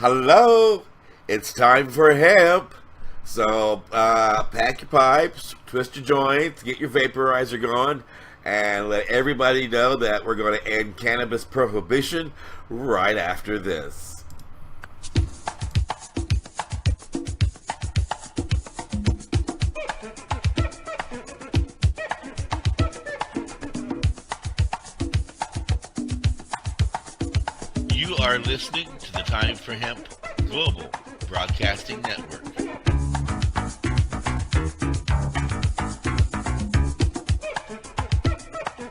Hello, it's time for hemp. So pack your pipes, twist your joints, get your vaporizer going, and let everybody know that we're going to end cannabis prohibition right after this. You are listening to the Time for Hemp Global Broadcasting Network.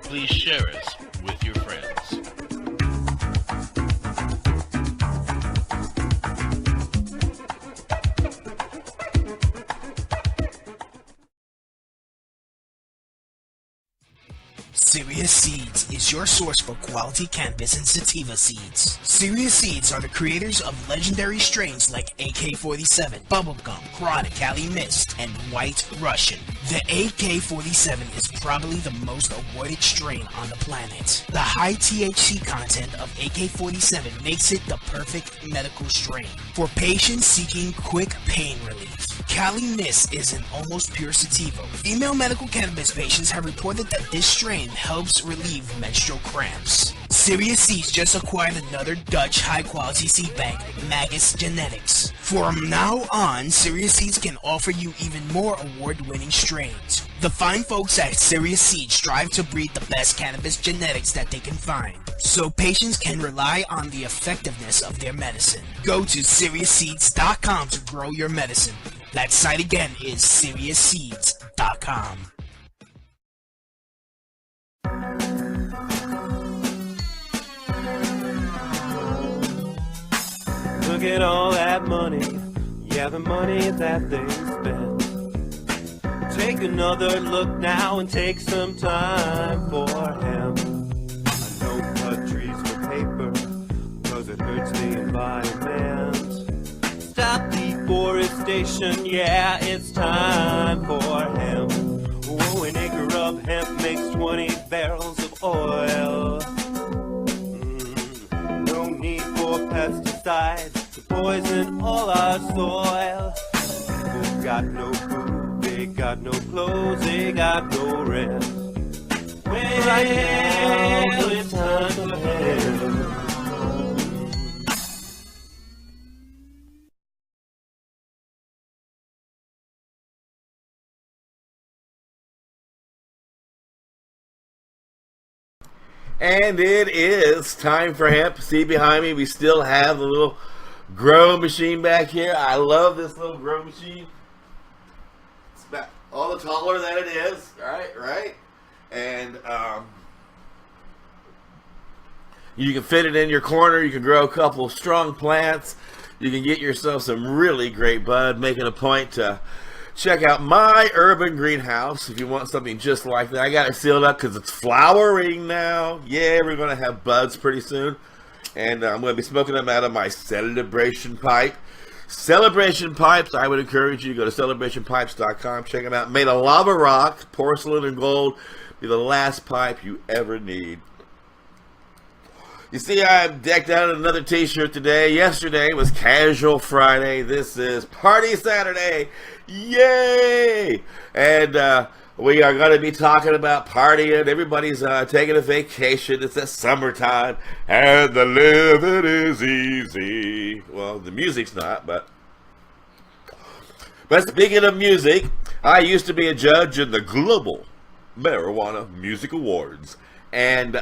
Please share us with your friends. Serious Seeds is your source for quality cannabis and sativa seeds. Serious Seeds are the creators of legendary strains like AK-47, Bubblegum, Chronic, Cali Mist, and White Russian. The AK-47 is probably the most awarded strain on the planet. The high THC content of AK-47 makes it the perfect medical strain for patients seeking quick pain relief. Cali Mist is an almost pure sativa. Female medical cannabis patients have reported that this strain helps relieve menstrual cramps. Serious Seeds just acquired another Dutch high-quality seed bank, Magus Genetics. From now on, Serious Seeds can offer you even more award-winning strains. The fine folks at Serious Seeds strive to breed the best cannabis genetics that they can find, so patients can rely on the effectiveness of their medicine. Go to SeriousSeeds.com to grow your medicine. That site again is SeriousSeeds.com. Look at all that money, yeah, the money that they spent. Take another look now and take some time for hemp. I know cut trees for paper, cause it hurts the environment. Stop deforestation, yeah, it's time for hemp. Oh, an acre of hemp makes 20 barrels of oil. No need for pesticides to poison all our soil. People got no food, they got no clothes, they got no rest. Well, right now it's time for hemp. And it is time for hemp. See behind me, we still have the little grow machine back here. I love this little grow machine. It's about all the taller than it is, right? And you can fit it in your corner. You can grow a couple of strong plants. You can get yourself some really great bud, making a point to check out my urban greenhouse if you want something just like that. I got it sealed up because it's flowering now. Yeah, we're going to have buds pretty soon. And I'm going to be smoking them out of my Celebration pipe. Celebration pipes, I would encourage you to go to celebrationpipes.com. Check them out. Made of lava rock, porcelain, and gold. Be the last pipe you ever need. You see, I'm decked out in another t-shirt today. Yesterday was Casual Friday. This is Party Saturday. Yay! And we are going to be talking about partying. Everybody's taking a vacation. It's the summertime. And the living is easy. Well, the music's not, but speaking of music, I used to be a judge in the Global Marijuana Music Awards. And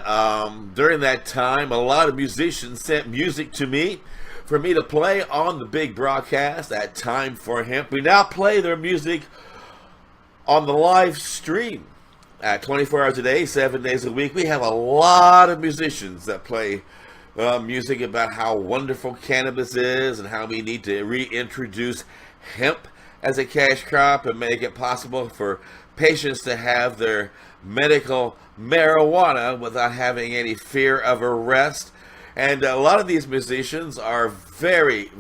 during that time, a lot of musicians sent music to me for me to play on the big broadcast at Time for Hemp. We now play their music on the live stream at 24 hours a day, 7 days a week. We have a lot of musicians that play music about how wonderful cannabis is and how we need to reintroduce hemp as a cash crop and make it possible for patients to have their medical marijuana without having any fear of arrest. And a lot of these musicians are very,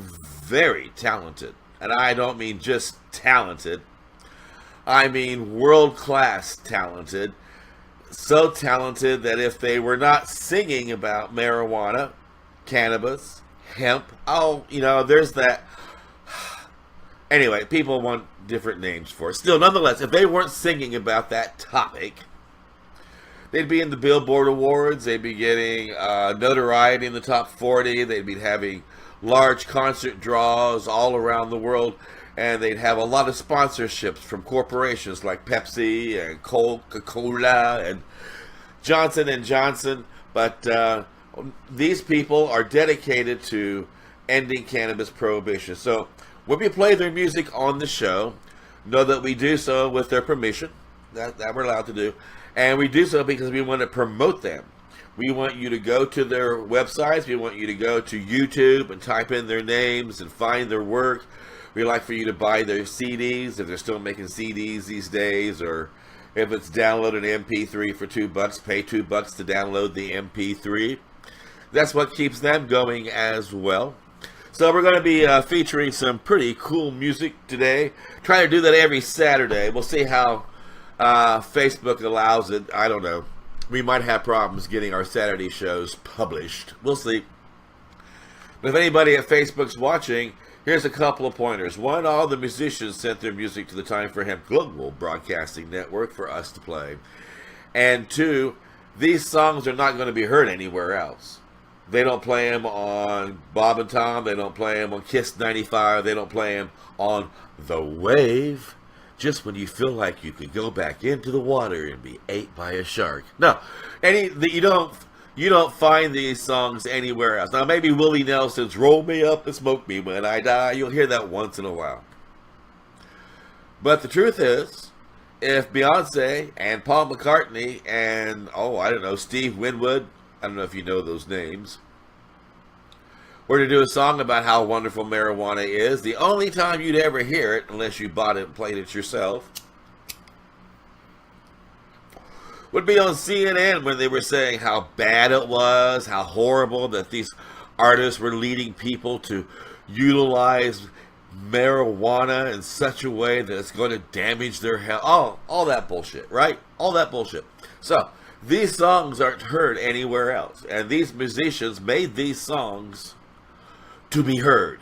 very talented. And I don't mean just talented. I mean world-class talented. So talented that if they were not singing about marijuana, cannabis, hemp. Oh, there's that. Anyway, people want different names for it. Still, nonetheless, if they weren't singing about that topic, they'd be in the Billboard Awards. They'd be getting notoriety in the top 40. They'd be having large concert draws all around the world. And they'd have a lot of sponsorships from corporations like Pepsi and Coca-Cola and Johnson & Johnson. But these people are dedicated to ending cannabis prohibition. So when we play their music on the show, know that we do so with their permission. That we're allowed to do. And we do so because we want to promote them. We want you to go to their websites. We want you to go to YouTube and type in their names and find their work. We'd like for you to buy their CDs, if they're still making CDs these days, or if it's download an MP3 for $2, pay $2 to download the MP3. That's what keeps them going as well. So we're going to be featuring some pretty cool music today. Try to do that every Saturday. We'll see how Facebook allows it. I don't know. We might have problems getting our Saturday shows published. We'll see. But if anybody at Facebook's watching, here's a couple of pointers. One, all the musicians sent their music to the Time for Hemp Global Broadcasting Network for us to play. And two, these songs are not going to be heard anywhere else. They don't play them on Bob and Tom. They don't play them on Kiss 95. They don't play them on The Wave. Just when you feel like you could go back into the water and be ate by a shark. No, you don't find these songs anywhere else. Now, maybe Willie Nelson's Roll Me Up and Smoke Me When I Die. You'll hear that once in a while. But the truth is, if Beyonce and Paul McCartney and, Steve Winwood, I don't know if you know those names, were to do a song about how wonderful marijuana is, the only time you'd ever hear it, unless you bought it and played it yourself, would be on CNN when they were saying how bad it was, how horrible that these artists were leading people to utilize marijuana in such a way that it's going to damage their health. All that bullshit, right? All that bullshit. So, these songs aren't heard anywhere else. And these musicians made these songs to be heard,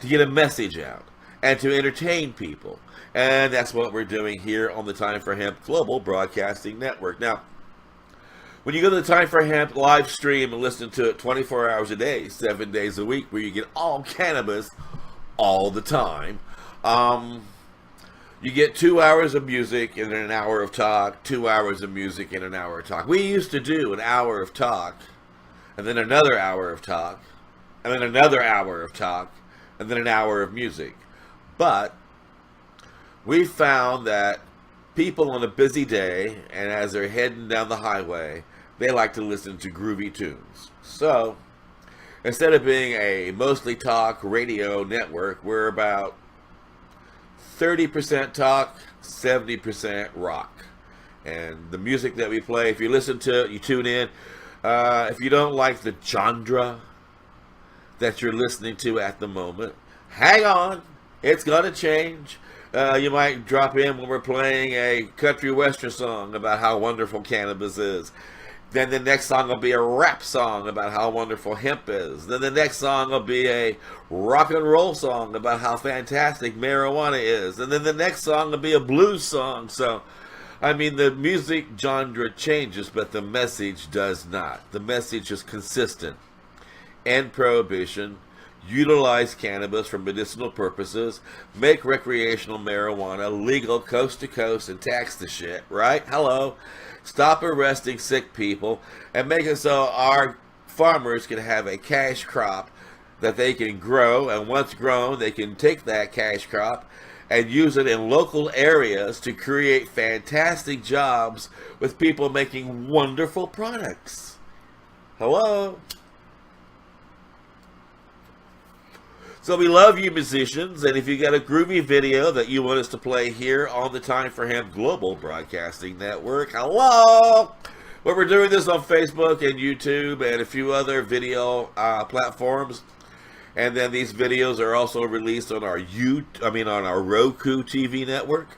to get a message out, and to entertain people. And that's what we're doing here on the Time for Hemp Global Broadcasting Network. Now, when you go to the Time for Hemp live stream and listen to it 24 hours a day, 7 days a week, where you get all cannabis all the time, you get 2 hours of music and an hour of talk, 2 hours of music and an hour of talk. We used to do an hour of talk, and then another hour of talk, and then another hour of talk, and then an hour of music. But we found that people on a busy day, and as they're heading down the highway, they like to listen to groovy tunes. So, instead of being a mostly talk radio network, we're about 30% talk, 70% rock. And the music that we play, if you listen to it, you tune in. If you don't like the genre that you're listening to at the moment, hang on, it's going to change. You might drop in when we're playing a country western song about how wonderful cannabis is. Then the next song will be a rap song about how wonderful hemp is. Then the next song will be a rock and roll song about how fantastic marijuana is. And then the next song will be a blues song. So, I mean, the music genre changes, but the message does not. The message is consistent. End prohibition. Utilize cannabis for medicinal purposes, make recreational marijuana legal coast to coast and tax the shit, right? Hello. Stop arresting sick people and make it so our farmers can have a cash crop that they can grow, and once grown, they can take that cash crop and use it in local areas to create fantastic jobs with people making wonderful products. Hello. So we love you musicians, and if you got a groovy video that you want us to play here on the Time for Hemp Global Broadcasting Network, hello! Well, we're doing this on Facebook and YouTube and a few other video platforms. And then these videos are also released on our on our Roku TV network.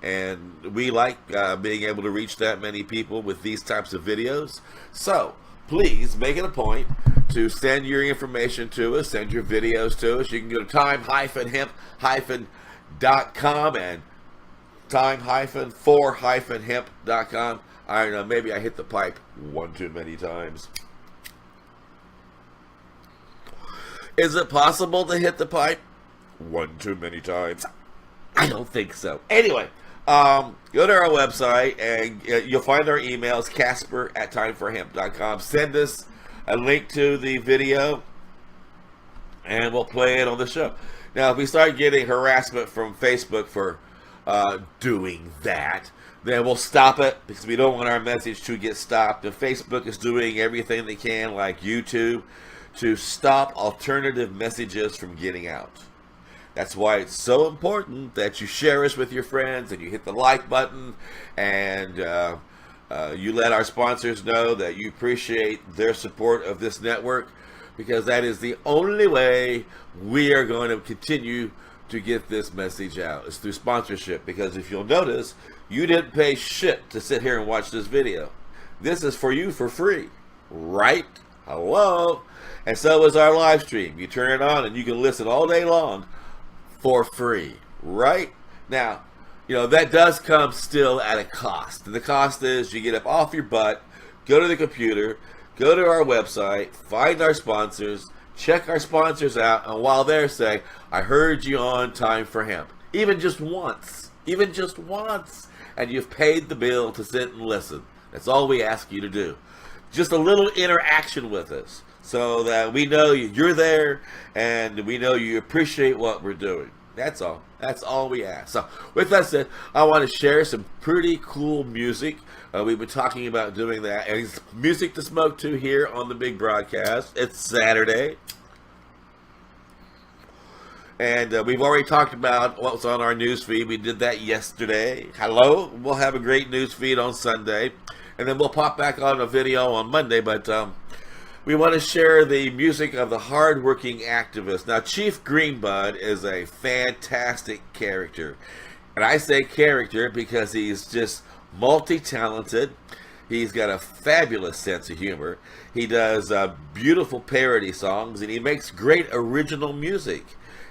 And we like being able to reach that many people with these types of videos. So, please make it a point to send your information to us, send your videos to us, you can go to time-hemp-.com and time-for-hemp.com. I don't know, maybe I hit the pipe one too many times. Is it possible to hit the pipe one too many times? I don't think so. Anyway, go to our website and you'll find our emails, Casper@timeforhemp.com. Send us a link to the video and we'll play it on the show. Now, if we start getting harassment from Facebook for doing that, then we'll stop it because we don't want our message to get stopped. And Facebook is doing everything they can, like YouTube, to stop alternative messages from getting out. That's why it's so important that you share us with your friends and you hit the like button and you let our sponsors know that you appreciate their support of this network, because that is the only way we are going to continue to get this message out. It's through sponsorship, because if you'll notice, you didn't pay shit to sit here and watch this video. This is for you for free, right? Hello? And so is our live stream. You turn it on and you can listen all day long for free, right? Now, you know, that does come still at a cost. And the cost is you get up off your butt, go to the computer, go to our website, find our sponsors, check our sponsors out, and while they're saying, I heard you on Time for Hemp, even just once, and you've paid the bill to sit and listen. That's all we ask you to do. Just a little interaction with us so that we know you're there and we know you appreciate what we're doing. That's all. That's all we ask. So with that said, I want to share some pretty cool music. We've been talking about doing that. And it's music to smoke to here on the big broadcast. It's Saturday. And we've already talked about what's on our news feed. We did that yesterday. Hello. We'll have a great news feed on Sunday. And then we'll pop back on a video on Monday. But we want to share the music of the hardworking activist. Now, Chief Greenbud is a fantastic character. And I say character because he's just multi-talented. He's got a fabulous sense of humor. He does beautiful parody songs, and he makes great original music.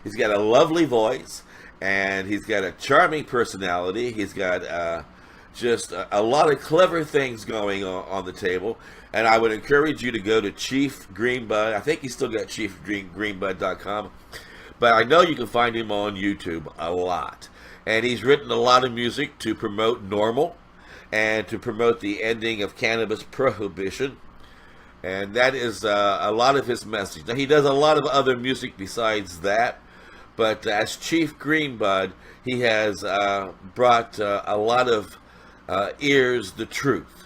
He's got a lovely voice, and he's got a charming personality. He's got just a lot of clever things going on the table. And I would encourage you to go to Chief Greenbud. I think he's still got chiefgreenbud.com. But I know you can find him on YouTube a lot. And he's written a lot of music to promote NORML and to promote the ending of cannabis prohibition. And that is a lot of his message. Now, he does a lot of other music besides that. But as Chief Greenbud, he has brought a lot of ears the truth.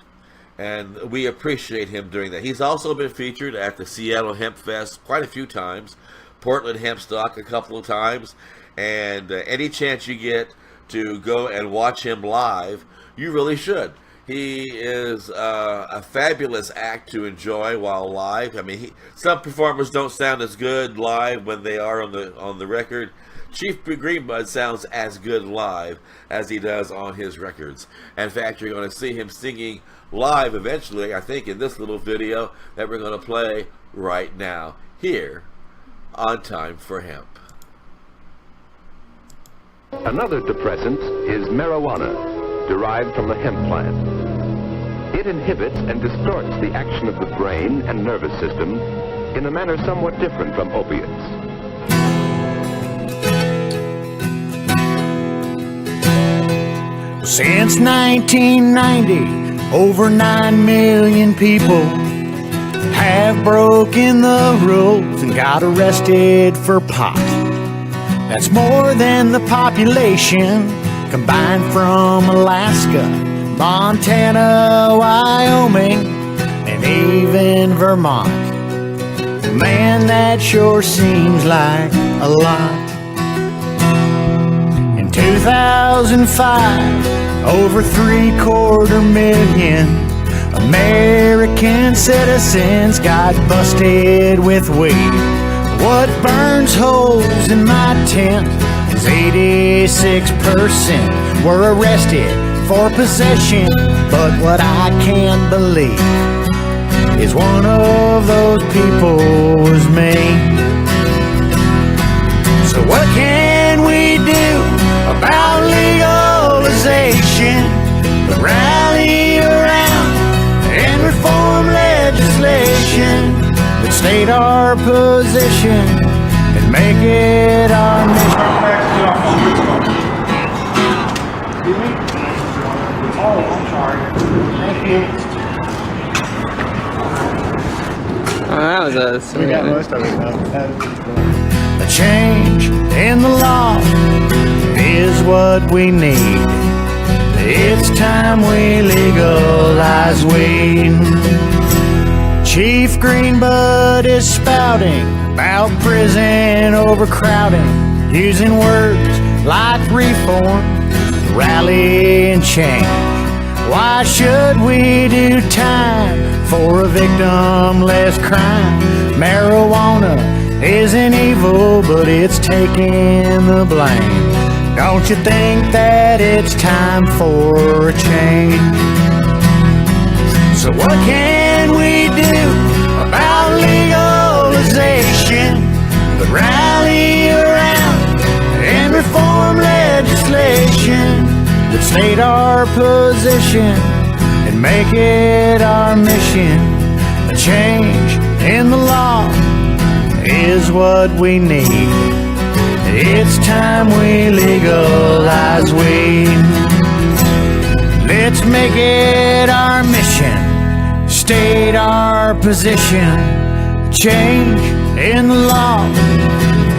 And we appreciate him doing that. He's also been featured at the Seattle Hemp Fest quite a few times, Portland Hemp Stock a couple of times, and any chance you get to go and watch him live, you really should. He is a fabulous act to enjoy while live. I mean, some performers don't sound as good live when they are on the record. Chief Greenbud sounds as good live as he does on his records. In fact, you're going to see him singing live eventually, I think, in this little video that we're going to play right now here on Time for Hemp. Another depressant is marijuana, derived from the hemp plant. It inhibits and distorts the action of the brain and nervous system in a manner somewhat different from opiates. Since 1990, over 9 million people have broken the rules and got arrested for pot. That's more than the population combined from Alaska, Montana, Wyoming, and even Vermont. Man, that sure seems like a lot. In 2005, over 3/4 million American citizens got busted with weed. What burns holes in my tent is 86% were arrested for possession. But what I can't believe is one of those people was me. So what can we do about legalization? But rally around and reform legislation that state our position and make it our mission. Excuse me? Oh, I'm sorry. Thank you. That was us. We got most of it now. A change in the law is what we need. It's time we legalize weed. Chief Greenbud is spouting about prison overcrowding, using words like reform, rally and change. Why should we do time for a victimless crime? Marijuana isn't evil, but it's taking the blame. Don't you think that it's time for a change? So what can we do about legalization? But rally around and reform legislation that state our position and make it our mission. A change in the law is what we need. It's time we legalize weed. Let's make it our mission, state our position. Change in the law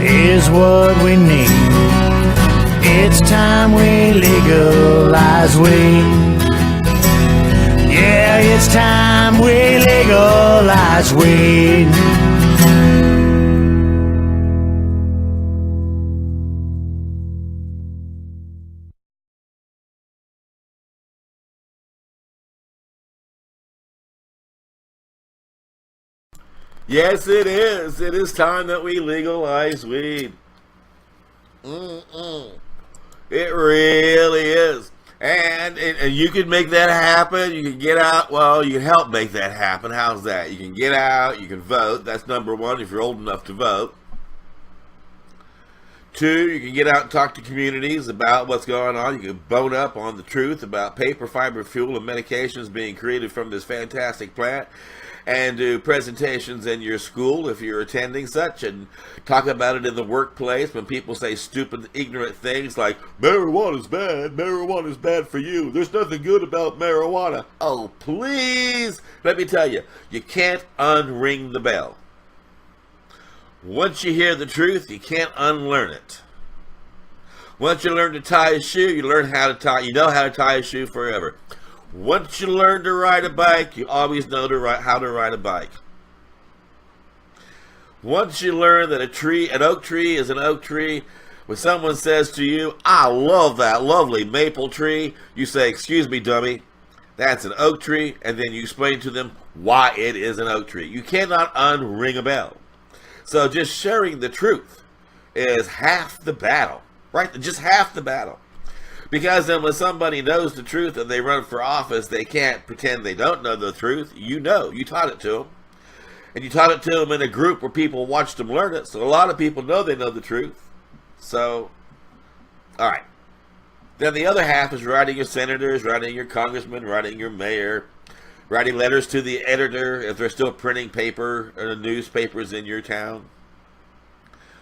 is what we need. It's time we legalize weed. Yeah, it's time we legalize weed. Yes, it is. It is time that we legalize weed. It really is. And you can make that happen. You can get out. Well, you can help make that happen. How's that? You can get out. You can vote. That's number one if you're old enough to vote. 2, you can get out and talk to communities about what's going on. You can bone up on the truth about paper, fiber, fuel, and medications being created from this fantastic plant, and do presentations in your school if you're attending such, and talk about it in the workplace when people say stupid, ignorant things like, marijuana's bad for you, there's nothing good about marijuana. Oh, please, let me tell you, you can't unring the bell. Once you hear the truth, you can't unlearn it. Once you learn to tie a shoe, you know how to tie a shoe forever. Once you learn to ride a bike, you always know how to ride a bike. Once you learn that an oak tree is an oak tree, when someone says to you, I love that lovely maple tree, you say, excuse me, dummy, that's an oak tree, and then you explain to them why it is an oak tree. You cannot unring a bell. So just sharing the truth is half the battle, right? Just half the battle. Because then when somebody knows the truth and they run for office, they can't pretend they don't know the truth. You taught it to them. And you taught it to them in a group where people watched them learn it. So a lot of people know they know the truth. So, all right. Then the other half is writing your senators, writing your congressman, writing your mayor, writing letters to the editor if they're still printing paper or newspapers in your town,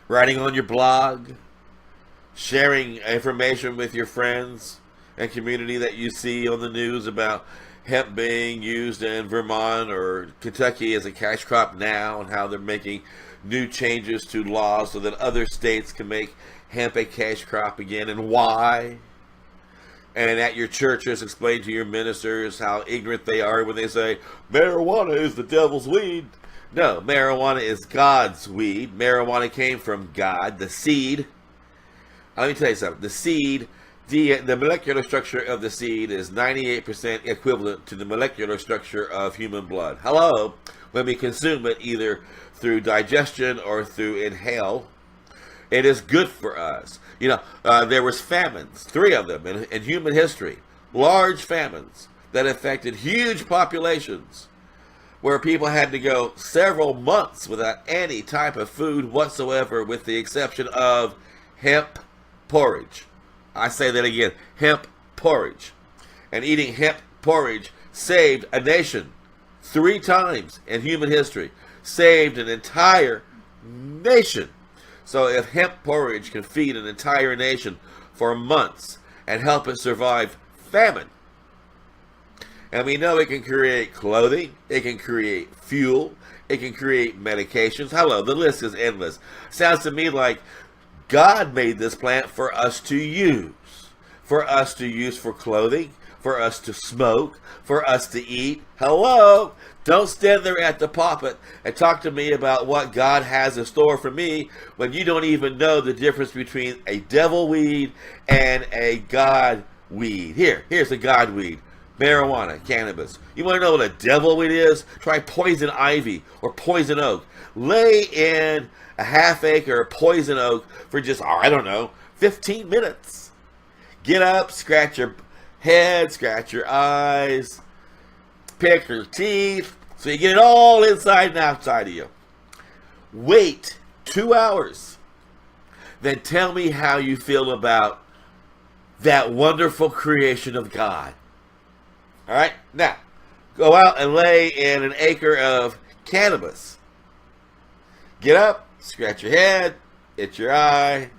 writing on your blog, sharing information with your friends and community that you see on the news about hemp being used in Vermont or Kentucky as a cash crop now, and how they're making new changes to laws so that other states can make hemp a cash crop again, and why. And at your churches, explain to your ministers how ignorant they are when they say, marijuana is the devil's weed. No, marijuana is God's weed. Marijuana came from God, the seed. Let me tell you something. The seed, the molecular structure of the seed is 98% equivalent to the molecular structure of human blood. Hello? When we consume it either through digestion or through inhale, it is good for us. There was famines, 3 of them in human history, large famines that affected huge populations where people had to go several months without any type of food whatsoever, with the exception of hemp porridge. I say that again, hemp porridge. And eating hemp porridge saved a nation 3 times in human history. Saved an entire nation. So if hemp porridge can feed an entire nation for months and help it survive famine, and we know it can create clothing, it can create fuel, it can create medications. Hello, the list is endless. Sounds to me like God made this plant for us to use. For us to use for clothing, for us to smoke, for us to eat. Hello? Don't stand there at the pulpit and talk to me about what God has in store for me when you don't even know the difference between a devil weed and a God weed. Here's a God weed. Marijuana, cannabis. You want to know what a devil weed is? Try poison ivy or poison oak. Lay in a half acre of poison oak for just, 15 minutes. Get up, scratch your head, scratch your eyes, pick your teeth, so you get it all inside and outside of you. Wait 2 hours. Then tell me how you feel about that wonderful creation of God. All right? Now, go out and lay in an acre of cannabis. Get up, scratch your head, itch your eye,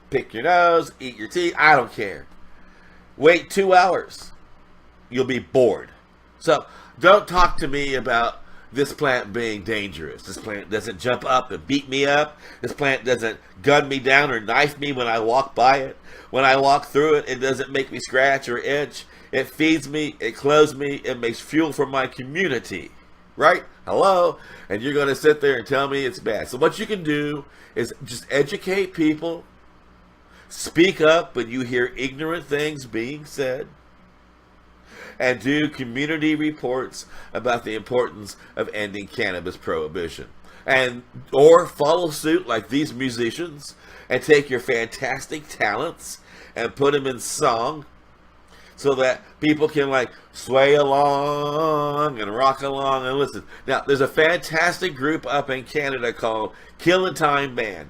pick your nose, eat your teeth. I don't care. Wait 2 hours. You'll be bored. So, don't talk to me about this plant being dangerous. This plant doesn't jump up and beat me up. This plant doesn't gun me down or knife me when I walk by it. When I walk through it, it doesn't make me scratch or itch. It feeds me, it clothes me, it makes fuel for my community. Right? Hello? And you're going to sit there and tell me it's bad. So what you can do is just educate people. Speak up when you hear ignorant things being said. And do community reports about the importance of ending cannabis prohibition. Or follow suit like these musicians and take your fantastic talents and put them in song, so that people can sway along and rock along and listen. Now, there's a fantastic group up in Canada called Killin' Time Band.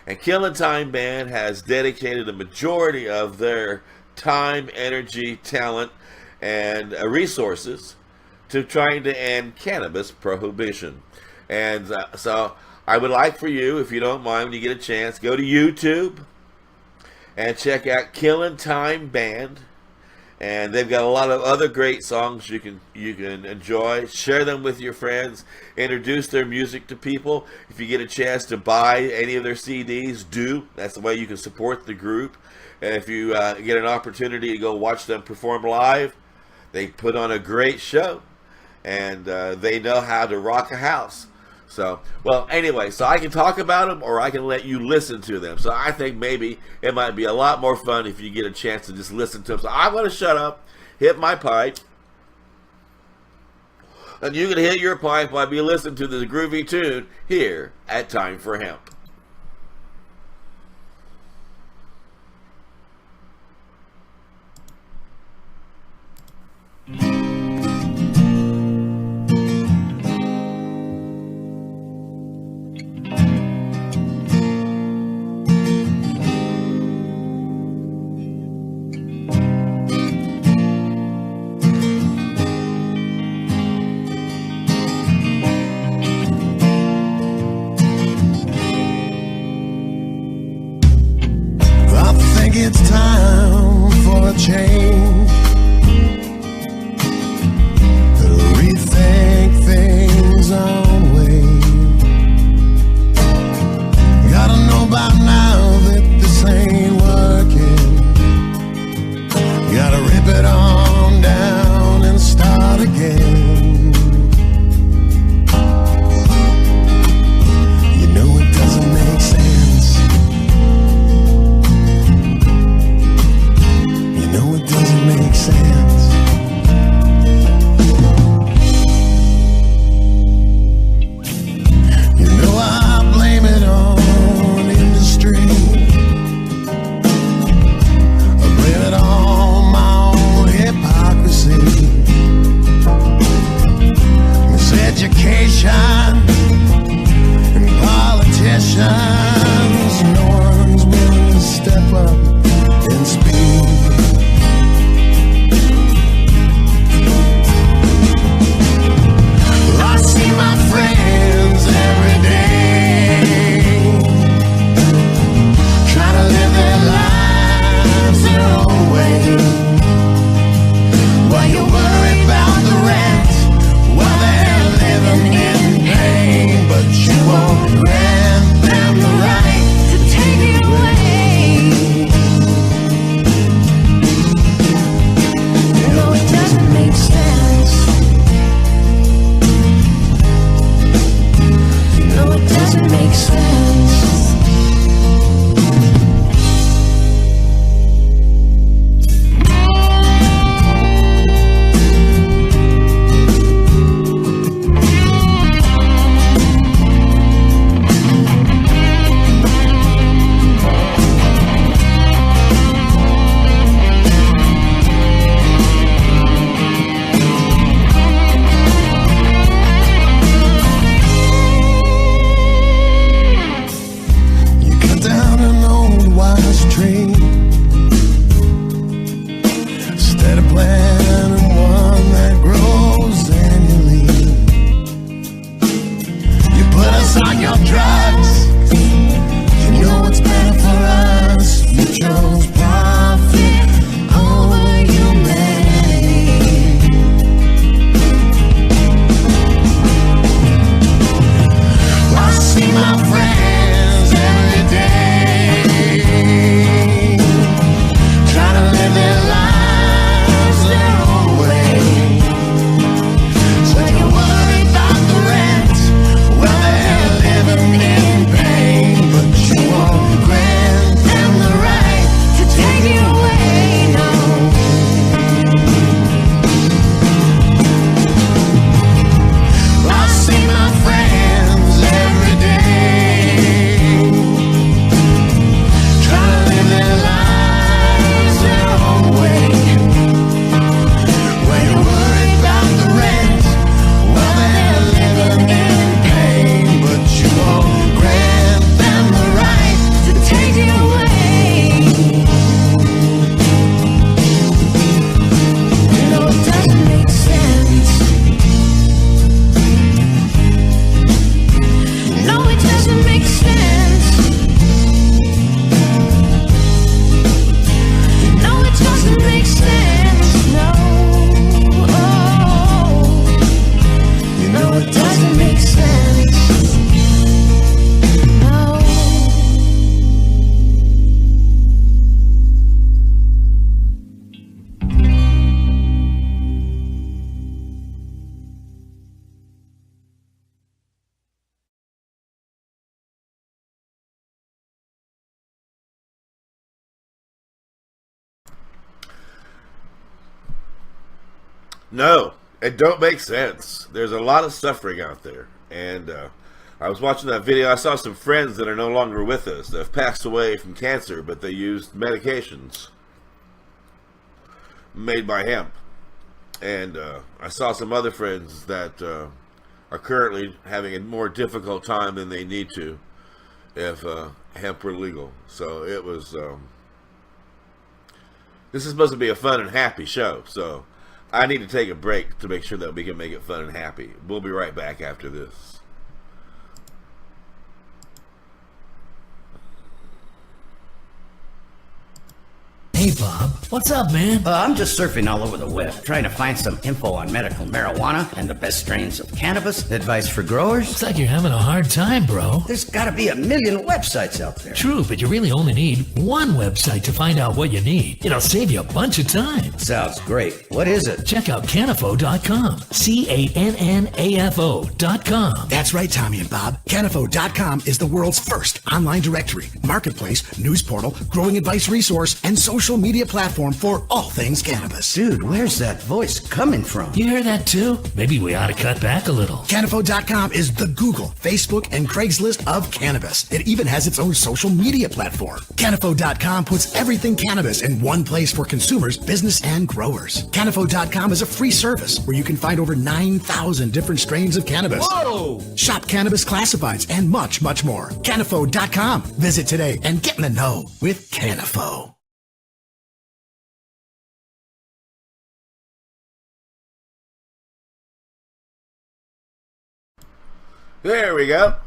And Killin' Time Band has dedicated a majority of their time, energy, talent, and resources to trying to end cannabis prohibition. And so I would like for you, if you don't mind, when you get a chance, go to YouTube and check out Killin' Time Band. And they've got a lot of other great songs you can enjoy. Share them with your friends. Introduce their music to people. If you get a chance to buy any of their CDs, do. That's the way you can support the group. And if you get an opportunity to go watch them perform live, they put on a great show. And they know how to rock a house. So, well, anyway, so I can talk about them or I can let you listen to them. So I think maybe it might be a lot more fun if you get a chance to just listen to them. So I'm going to shut up, hit my pipe, and you can hit your pipe while we listen to the groovy tune here at Time for Hemp. It's time for a change, rethink things on way. Gotta know by now that this ain't working. Gotta rip it on down and start again. You know it doesn't make sense. It doesn't their own way. While you worry about the rent, while they're living in pain, but you won't grant them the right to take it away. No, it doesn't make sense. No, it doesn't make sense. No, it don't make sense. There's a lot of suffering out there. And I was watching that video. I saw some friends that are no longer with us that have passed away from cancer, but they used medications made by hemp. And I saw some other friends that are currently having a more difficult time than they need to if hemp were legal. So it was... this is supposed to be a fun and happy show, so I need to take a break to make sure that we can make it fun and happy. We'll be right back after this. Hey, Bob. What's up, man? I'm just surfing all over the web, trying to find some info on medical marijuana and the best strains of cannabis. Advice for growers? Looks like you're having a hard time, bro. There's gotta be a million websites out there. True, but you really only need one website to find out what you need. It'll save you a bunch of time. Sounds great. What is it? Check out Canafo.com. Cannafo.com. That's right, Tommy and Bob. Canafo.com is the world's first online directory, marketplace, news portal, growing advice resource, and social media platform for all things cannabis. Dude, where's that voice coming from? You hear that too? Maybe we ought to cut back a little. Canafo.com is the Google, Facebook, and Craigslist of cannabis. It even has its own social media platform. Canafo.com puts everything cannabis in one place for consumers, business, and growers. Canafo.com is a free service where you can find over 9,000 different strains of cannabis. Whoa! Shop cannabis classifieds and much, much more. Canafo.com. Visit today and get in the know with Canafo. There we go.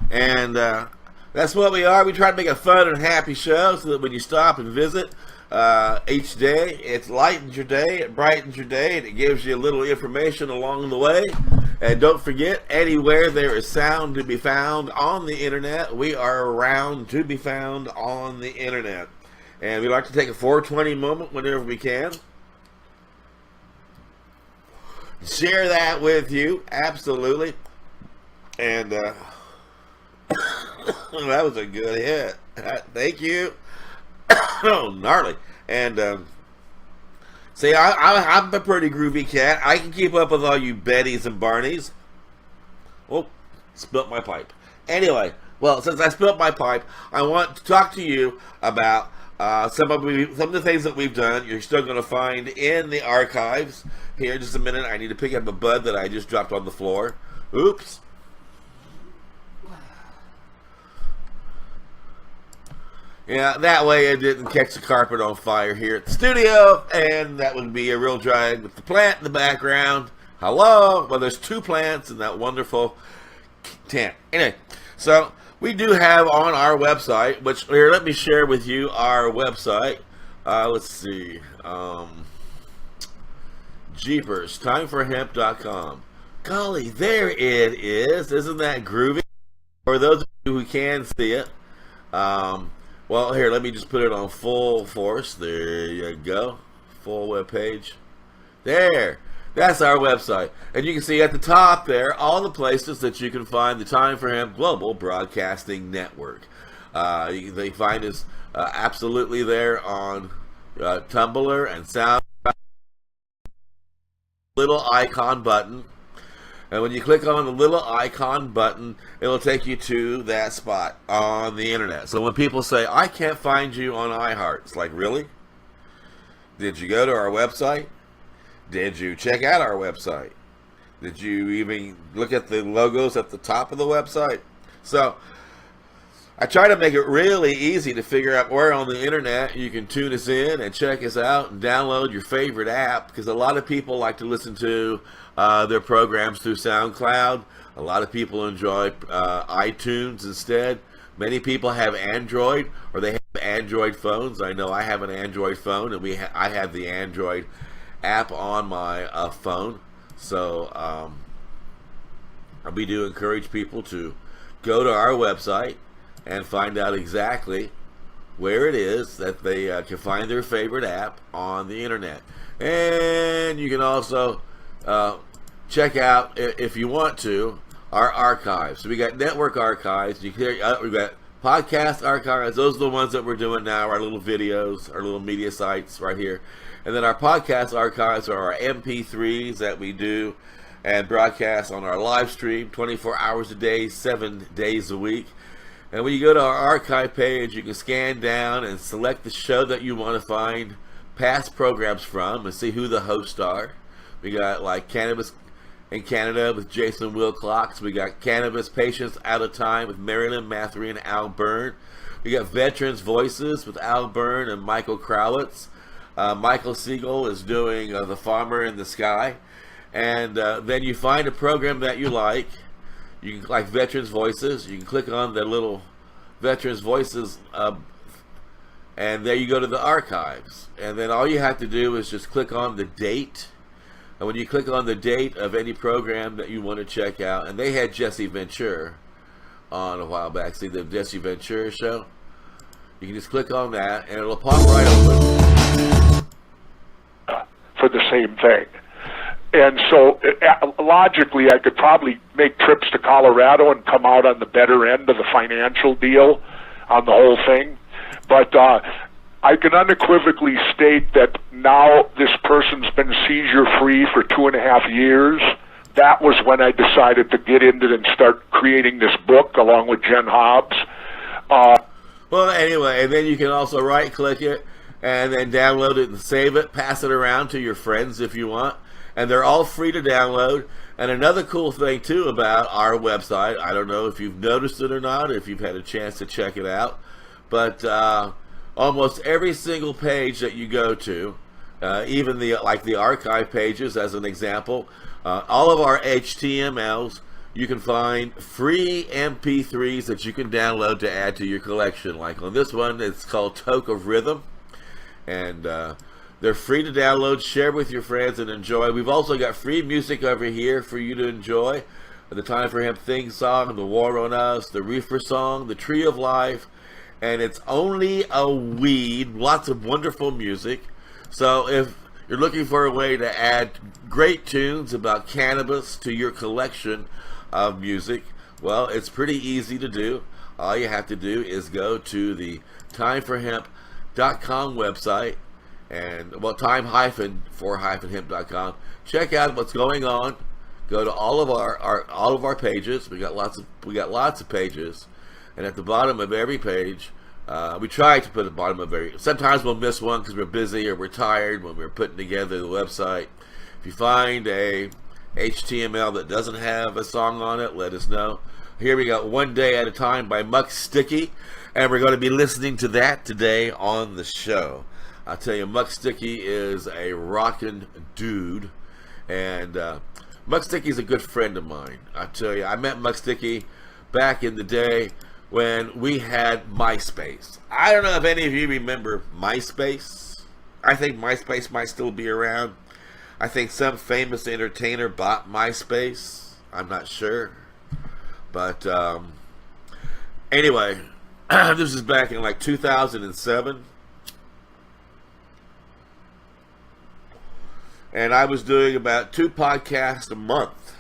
And That's what we are. We try to make a fun and happy show so that when you stop and visit each day, it lightens your day, it brightens your day, and it gives you a little information along the way. And don't forget, anywhere there is sound to be found on the internet, we are around to be found on the internet. And we like to take a 420 moment whenever we can. Share that with you, absolutely. And that was a good hit. Thank you. Oh, gnarly. And see, I'm a pretty groovy cat. I can keep up with all you Bettys and Barneys. Oh, spilt my pipe. Anyway, well, since I spilt my pipe, I want to talk to you about some of the things that we've done. You're still going to find in the archives. Here, just a minute. I need to pick up a bud that I just dropped on the floor. Oops. Yeah, that way it didn't catch the carpet on fire here at the studio, and that would be a real drag with the plant in the background. Hello? Well, there's two plants in that wonderful tent. Anyway, so we do have on our website, which here, let me share with you our website. Let's see. Jeepers, timeforhemp.com. Golly, there it is. Isn't that groovy? For those of you who can see it, well, here, let me just put it on full force. There you go. Full web page. There. That's our website. And you can see at the top there all the places that you can find the Time for Hemp Global Broadcasting Network. They find us absolutely there on Tumblr and Sound. Little icon button. And when you click on the little icon button, it'll take you to that spot on the internet. So when people say, I can't find you on iHeart, it's like, really? Did you go to our website? Did you check out our website? Did you even look at the logos at the top of the website? So I try to make it really easy to figure out where on the internet you can tune us in and check us out and download your favorite app, because a lot of people like to listen to their programs through SoundCloud. A lot of people enjoy iTunes instead. Many people have Android, or they have Android phones. I know I have an Android phone, and I have the Android app on my phone. So we do encourage people to go to our website and find out exactly where it is that they can find their favorite app on the internet. And you can also check out, if you want to, our archives. So we got network archives. We've got podcast archives. Those are the ones that we're doing now, our little videos, our little media sites right here. And then our podcast archives are our MP3s that we do and broadcast on our live stream 24 hours a day, 7 days a week. And when you go to our archive page, you can scan down and select the show that you want to find past programs from and see who the hosts are. We got like Cannabis in Canada with Jason Wilcox. We got Cannabis Patients Out of Time with Marilyn Mathery and Al Byrne. We got Veterans Voices with Al Byrne and Michael Crowitz. Michael Siegel is doing The Farmer in the Sky. And then you find a program that you like. You can like Veterans Voices. You can click on the little Veterans Voices, and there you go to the archives. And then all you have to do is just click on the date. And when you click on the date of any program that you want to check out, and they had Jesse Ventura on a while back. See the Jesse Ventura show? You can just click on that, and it'll pop right open. For the same thing. And so, logically, I could probably make trips to Colorado and come out on the better end of the financial deal on the whole thing. But I can unequivocally state that now this person's been seizure-free for 2.5 years. That was when I decided to get into it and start creating this book along with Jen Hobbs. Well, anyway, and then you can also right-click it and then download it and save it, pass it around to your friends if you want. And they're all free to download. And another cool thing, too, about our website, I don't know if you've noticed it or not, if you've had a chance to check it out, but almost every single page that you go to, even the archive pages, as an example, all of our HTMLs you can find free MP3s that you can download to add to your collection. Like on this one, it's called Toke of Rhythm. And they're free to download, share with your friends, and enjoy. We've also got free music over here for you to enjoy. The Time for Hemp theme song, The War on Us, the Reefer song, The Tree of Life, and It's Only a Weed. Lots of wonderful music. So if you're looking for a way to add great tunes about cannabis to your collection of music, well, it's pretty easy to do. All you have to do is go to the timeforhemp.com website, and well, time-for-hemp.com. Check out what's going on. Go to all of our pages. We got lots of pages, and at the bottom of every page, we try to put at the bottom of every. Sometimes we'll miss one because we're busy or we're tired when we're putting together the website. If you find a HTML that doesn't have a song on it, let us know. Here we got One Day at a Time by Muck Sticky, and we're going to be listening to that today on the show. I'll tell you, Muck Sticky is a rockin' dude, and Muck Sticky's a good friend of mine. I tell you, I met Muck Sticky back in the day when we had MySpace. I don't know if any of you remember MySpace. I think MySpace might still be around. I think some famous entertainer bought MySpace. I'm not sure. But anyway, this is back in like 2007. And I was doing about 2 podcasts a month.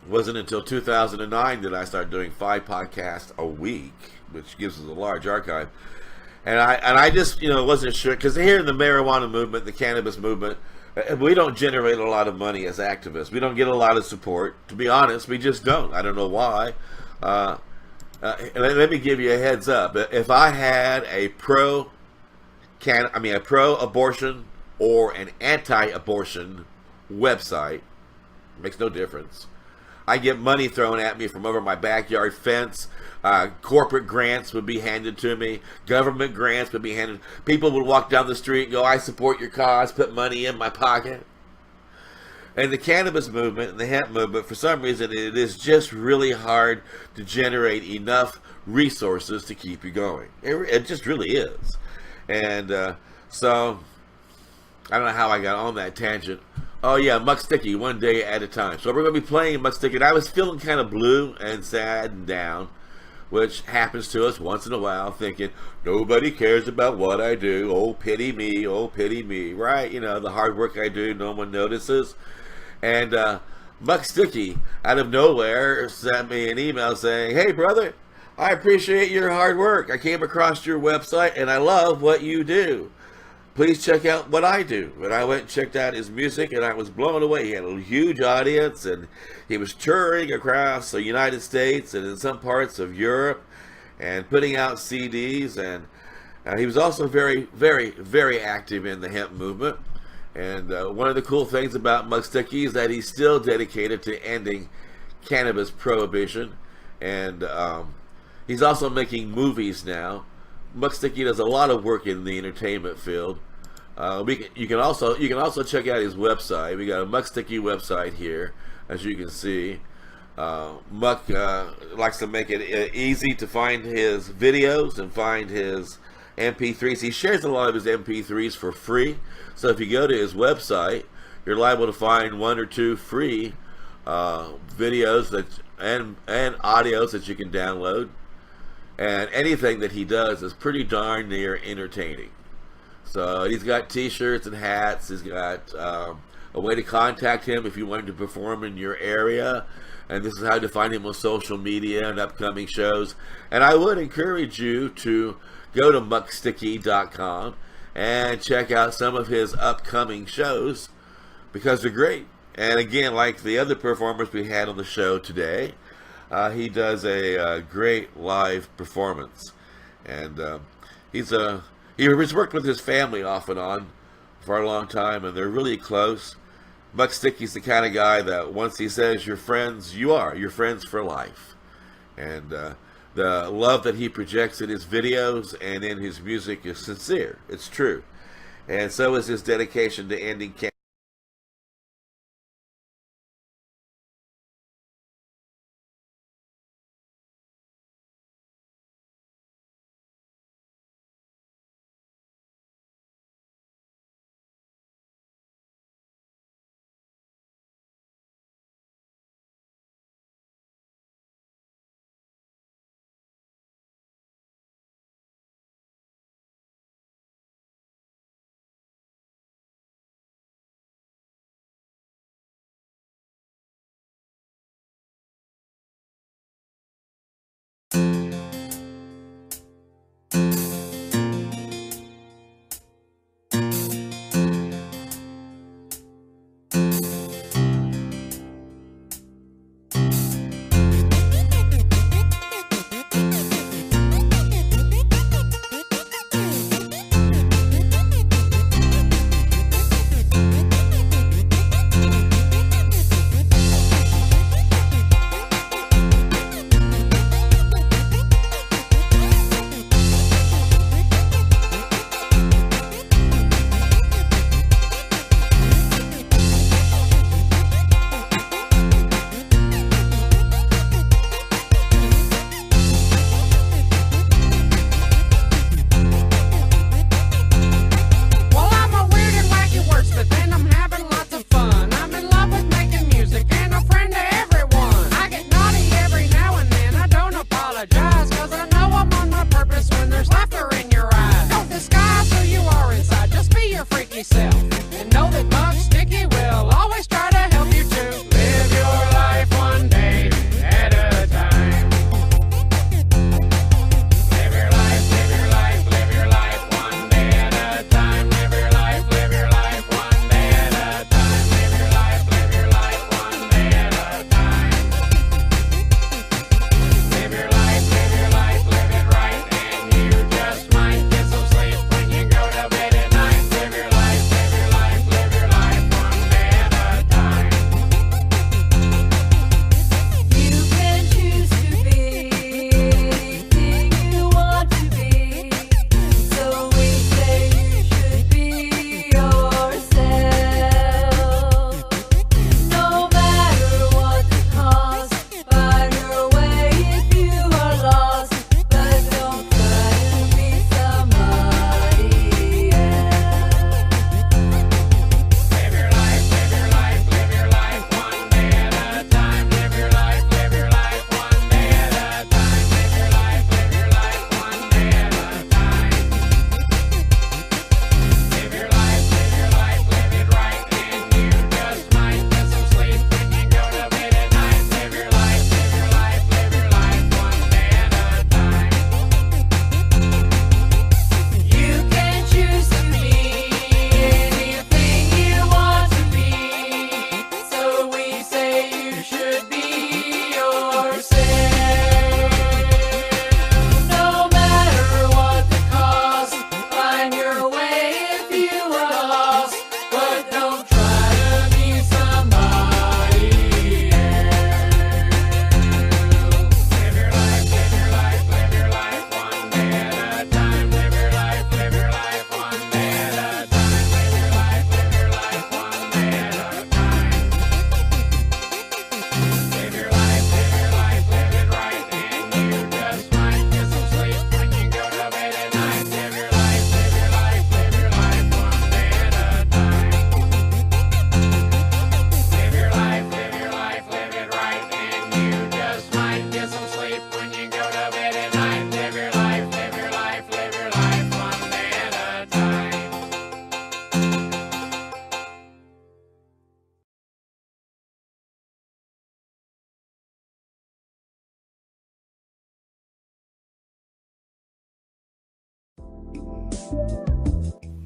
It wasn't until 2009 that I started doing 5 podcasts a week, which gives us a large archive. And I just, wasn't sure, because here in the marijuana movement, the cannabis movement, we don't generate a lot of money as activists. We don't get a lot of support. To be honest, we just don't. I don't know why. Let me give you a heads up. If I had a pro-abortion or an anti-abortion website, makes no difference. I get money thrown at me from over my backyard fence. Corporate grants would be handed to me. Government grants would be handed. People would walk down the street and go, I support your cause, put money in my pocket. And the cannabis movement and the hemp movement, for some reason, it is just really hard to generate enough resources to keep you going. It just really is. And so, I don't know how I got on that tangent. Oh yeah, Muck Sticky, One Day at a Time. So we're going to be playing Muck Sticky. And I was feeling kind of blue and sad and down, which happens to us once in a while, thinking, nobody cares about what I do. Oh, pity me, right? The hard work I do, no one notices. And Muck Sticky, out of nowhere, sent me an email saying, hey, brother, I appreciate your hard work. I came across your website, and I love what you do. Please check out what I do. And I went and checked out his music, and I was blown away. He had a huge audience, and he was touring across the United States and in some parts of Europe and putting out CDs. And he was also very, very, very active in the hemp movement. And one of the cool things about Muck Sticky is that he's still dedicated to ending cannabis prohibition. And he's also making movies now. Muck Sticky does a lot of work in the entertainment field. You can also check out his website. We got a Muck Sticky website here, as you can see. Muck likes to make it easy to find his videos and find his MP3s. He shares a lot of his MP3s for free. So if you go to his website, you're liable to find 1 or 2 free videos and audios that you can download. And anything that he does is pretty darn near entertaining. So he's got t-shirts and hats. He's got a way to contact him if you want him to perform in your area. And this is how to find him on social media and upcoming shows. And I would encourage you to go to mucksticky.com and check out some of his upcoming shows, because they're great. And again, like the other performers we had on the show today, he does a great live performance. And he's worked with his family off and on for a long time, and they're really close. Muck Sticky's the kind of guy that once he says you're friends, you're friends for life. And the love that he projects in his videos and in his music is sincere. It's true. And so is his dedication to ending cancer.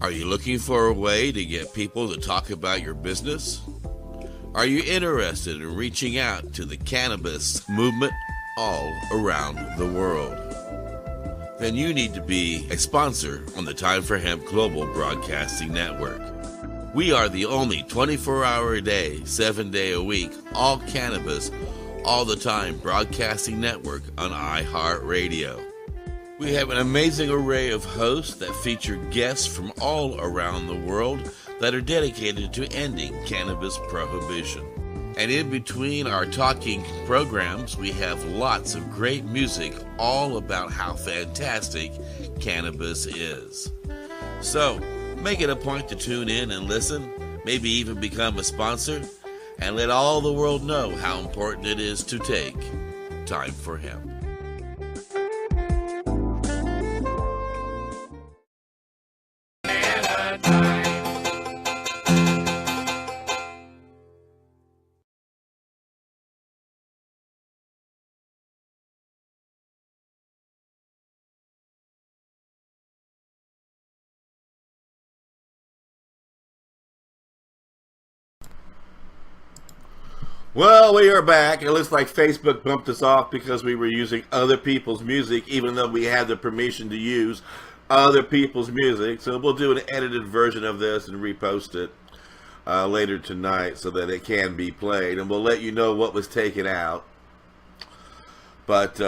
Are you looking for a way to get people to talk about your business? Are you interested in reaching out to the cannabis movement all around the world? Then you need to be a sponsor on the Time for Hemp Global Broadcasting Network. We are the only 24-hour-a-day, 7-day-a-week, all cannabis, all the time broadcasting network on iHeartRadio. We have an amazing array of hosts that feature guests from all around the world that are dedicated to ending cannabis prohibition. And in between our talking programs, we have lots of great music all about how fantastic cannabis is. So, make it a point to tune in and listen, maybe even become a sponsor, and let all the world know how important it is to take time for hemp. Well, we are back. It looks like Facebook bumped us off because we were using other people's music, even though we had the permission to use other people's music. So we'll do an edited version of this and repost it later tonight so that it can be played. And we'll let you know what was taken out. But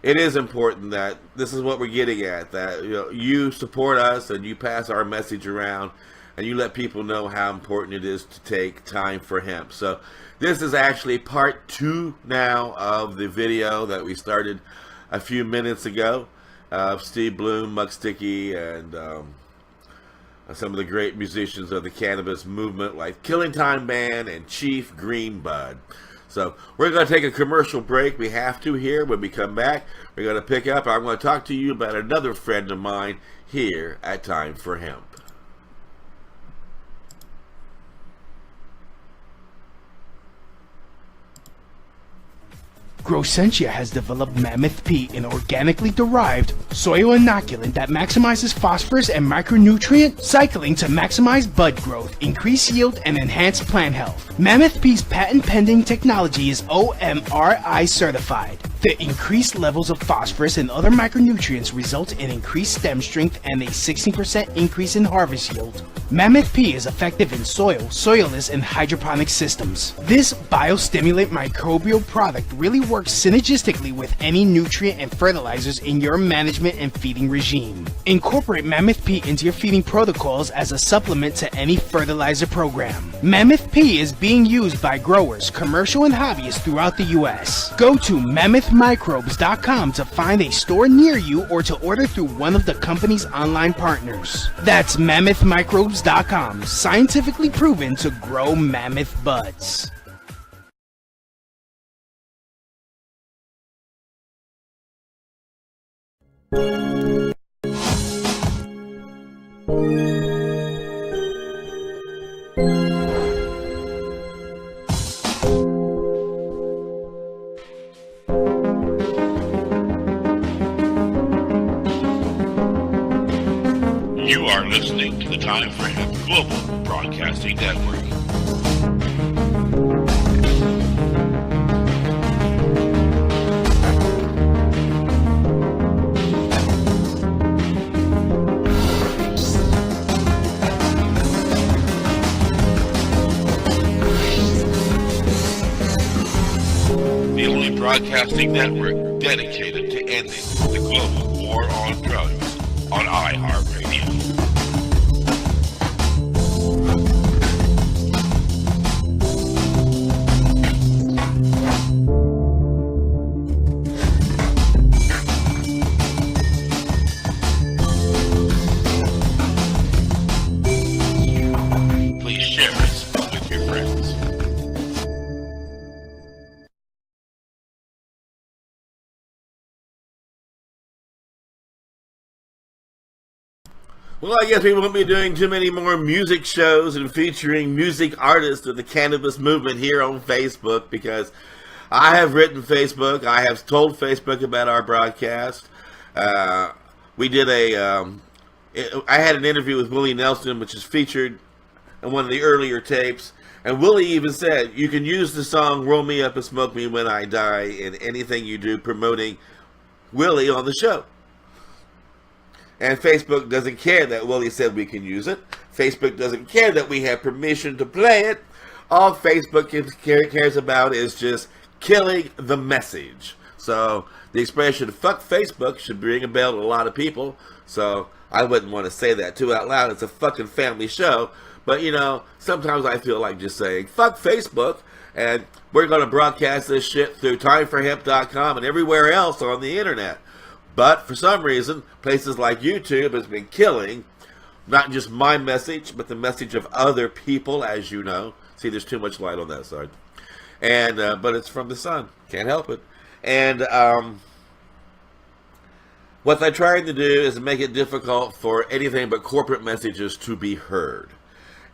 it is important that this is what we're getting at, that you support us and you pass our message around and you let people know how important it is to take time for hemp. So this is actually part 2 now of the video that we started a few minutes ago of Steve Bloom, Muck Sticky, and some of the great musicians of the cannabis movement like Killing Time Band and Chief Green Bud. So we're going to take a commercial break. We have to here. When we come back, we're going to pick up. I'm going to talk to you about another friend of mine here at Time for Hemp. Growsentia has developed Mammoth P, an organically derived soil inoculant that maximizes phosphorus and micronutrient cycling to maximize bud growth, increase yield, and enhance plant health. Mammoth P's patent-pending technology is OMRI certified. The increased levels of phosphorus and other micronutrients result in increased stem strength and a 16% increase in harvest yield. Mammoth P is effective in soil, soilless, and hydroponic systems. This biostimulant microbial product really works synergistically with any nutrient and fertilizers in your management and feeding regime. Incorporate Mammoth P into your feeding protocols as a supplement to any fertilizer program. Mammoth P is being used by growers, commercial, and hobbyists throughout the U.S. Go to mammothmicrobes.com to find a store near you or to order through one of the company's online partners. That's mammothmicrobes.com, scientifically proven to grow mammoth buds. You are listening to the Time for Hemp Global Broadcasting Network. The only broadcasting network dedicated to ending the global war on drugs on iHeartRadio. Please share us with your friends. Well, I guess we won't be doing too many more music shows and featuring music artists of the cannabis movement here on Facebook, because I have written Facebook. I have told Facebook about our broadcast. We did a I had an interview with Willie Nelson, which is featured in one of the earlier tapes, and Willie even said, you can use the song Roll Me Up and Smoke Me When I Die in anything you do promoting Willie on the show. And Facebook doesn't care that Willie said we can use it. Facebook doesn't care that we have permission to play it. All Facebook cares about is just killing the message. So the expression fuck Facebook should ring a bell to a lot of people. So I wouldn't want to say that too out loud. It's a fucking family show. But, you know, sometimes I feel like just saying fuck Facebook. And we're going to broadcast this shit through timeforhemp.com and everywhere else on the internet. But for some reason, places like YouTube has been killing not just my message, but the message of other people, as you know. See, there's too much light on that side. And but it's from the sun. Can't help it. And what they're trying to do is make it difficult for anything but corporate messages to be heard.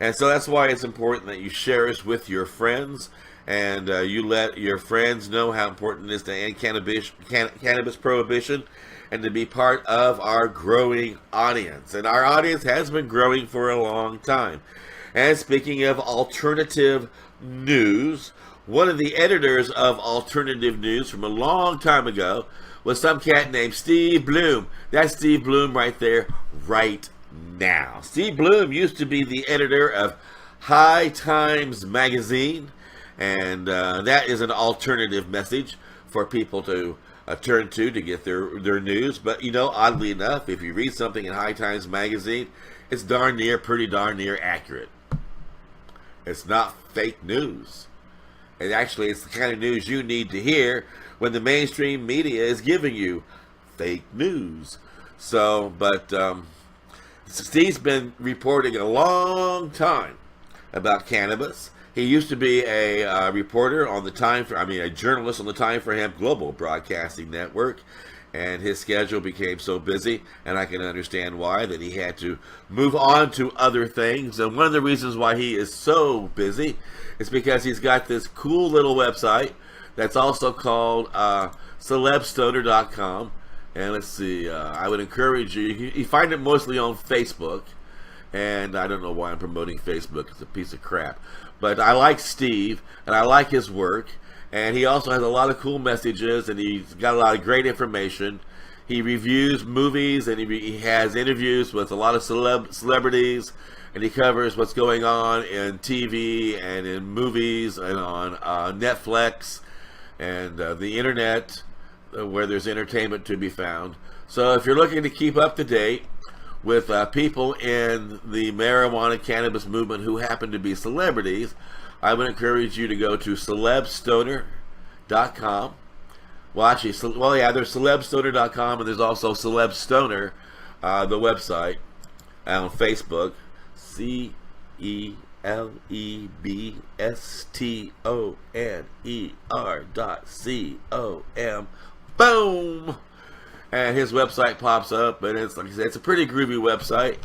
And so that's why it's important that you share us with your friends, and you let your friends know how important it is to end cannabis prohibition and to be part of our growing audience. And our audience has been growing for a long time. And speaking of alternative news, one of the editors of Alternative News from a long time ago was some cat named Steve Bloom. That's Steve Bloom right there, right now. Steve Bloom used to be the editor of High Times magazine, and that is an alternative message for people to turn to get their news. But, you know, oddly enough, if you read something in High Times magazine, it's pretty darn near accurate. It's not fake news. And actually, it's the kind of news you need to hear when the mainstream media is giving you fake news. So, but Steve's been reporting a long time about cannabis. He used to be a reporter on a journalist on the Time for Hemp Global Broadcasting Network. And his schedule became so busy, and I can understand why, that he had to move on to other things. And one of the reasons why he is so busy is because he's got this cool little website that's also called celebstoner.com. And let's see, I would encourage you, you find it mostly on Facebook. And I don't know why I'm promoting Facebook, it's a piece of crap. But I like Steve, and I like his work. And he also has a lot of cool messages, and he's got a lot of great information. He reviews movies, and he has interviews with a lot of celebrities, and he covers what's going on in TV and in movies and on Netflix and the internet, where there's entertainment to be found. So if you're looking to keep up to date with people in the marijuana cannabis movement who happen to be celebrities, I would encourage you to go to celebstoner.com. Well, actually, there's celebstoner.com, and there's also Celebstoner, the website, on Facebook, Celebstoner.com. Boom! And his website pops up, and it's, like I said, it's a pretty groovy website.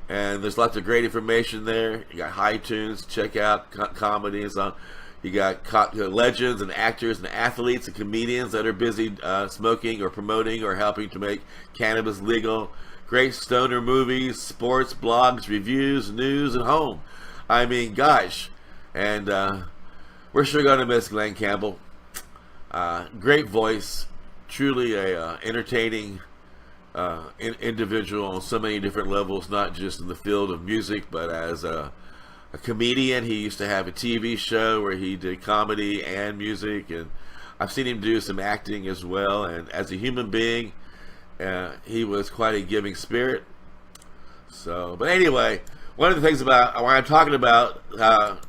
And there's lots of great information there. You got iTunes, check out comedies on. You got legends and actors and athletes and comedians that are busy smoking or promoting or helping to make cannabis legal. Great stoner movies, sports, blogs, reviews, news, and home. I mean, gosh. And we're sure going to miss Glenn Campbell. Great voice. Truly a entertaining individual on so many different levels, not just in the field of music, but as a comedian. He used to have a TV show where he did comedy and music, and I've seen him do some acting as well. And as a human being, he was quite a giving spirit. So, but anyway, one of the things about when I'm talking about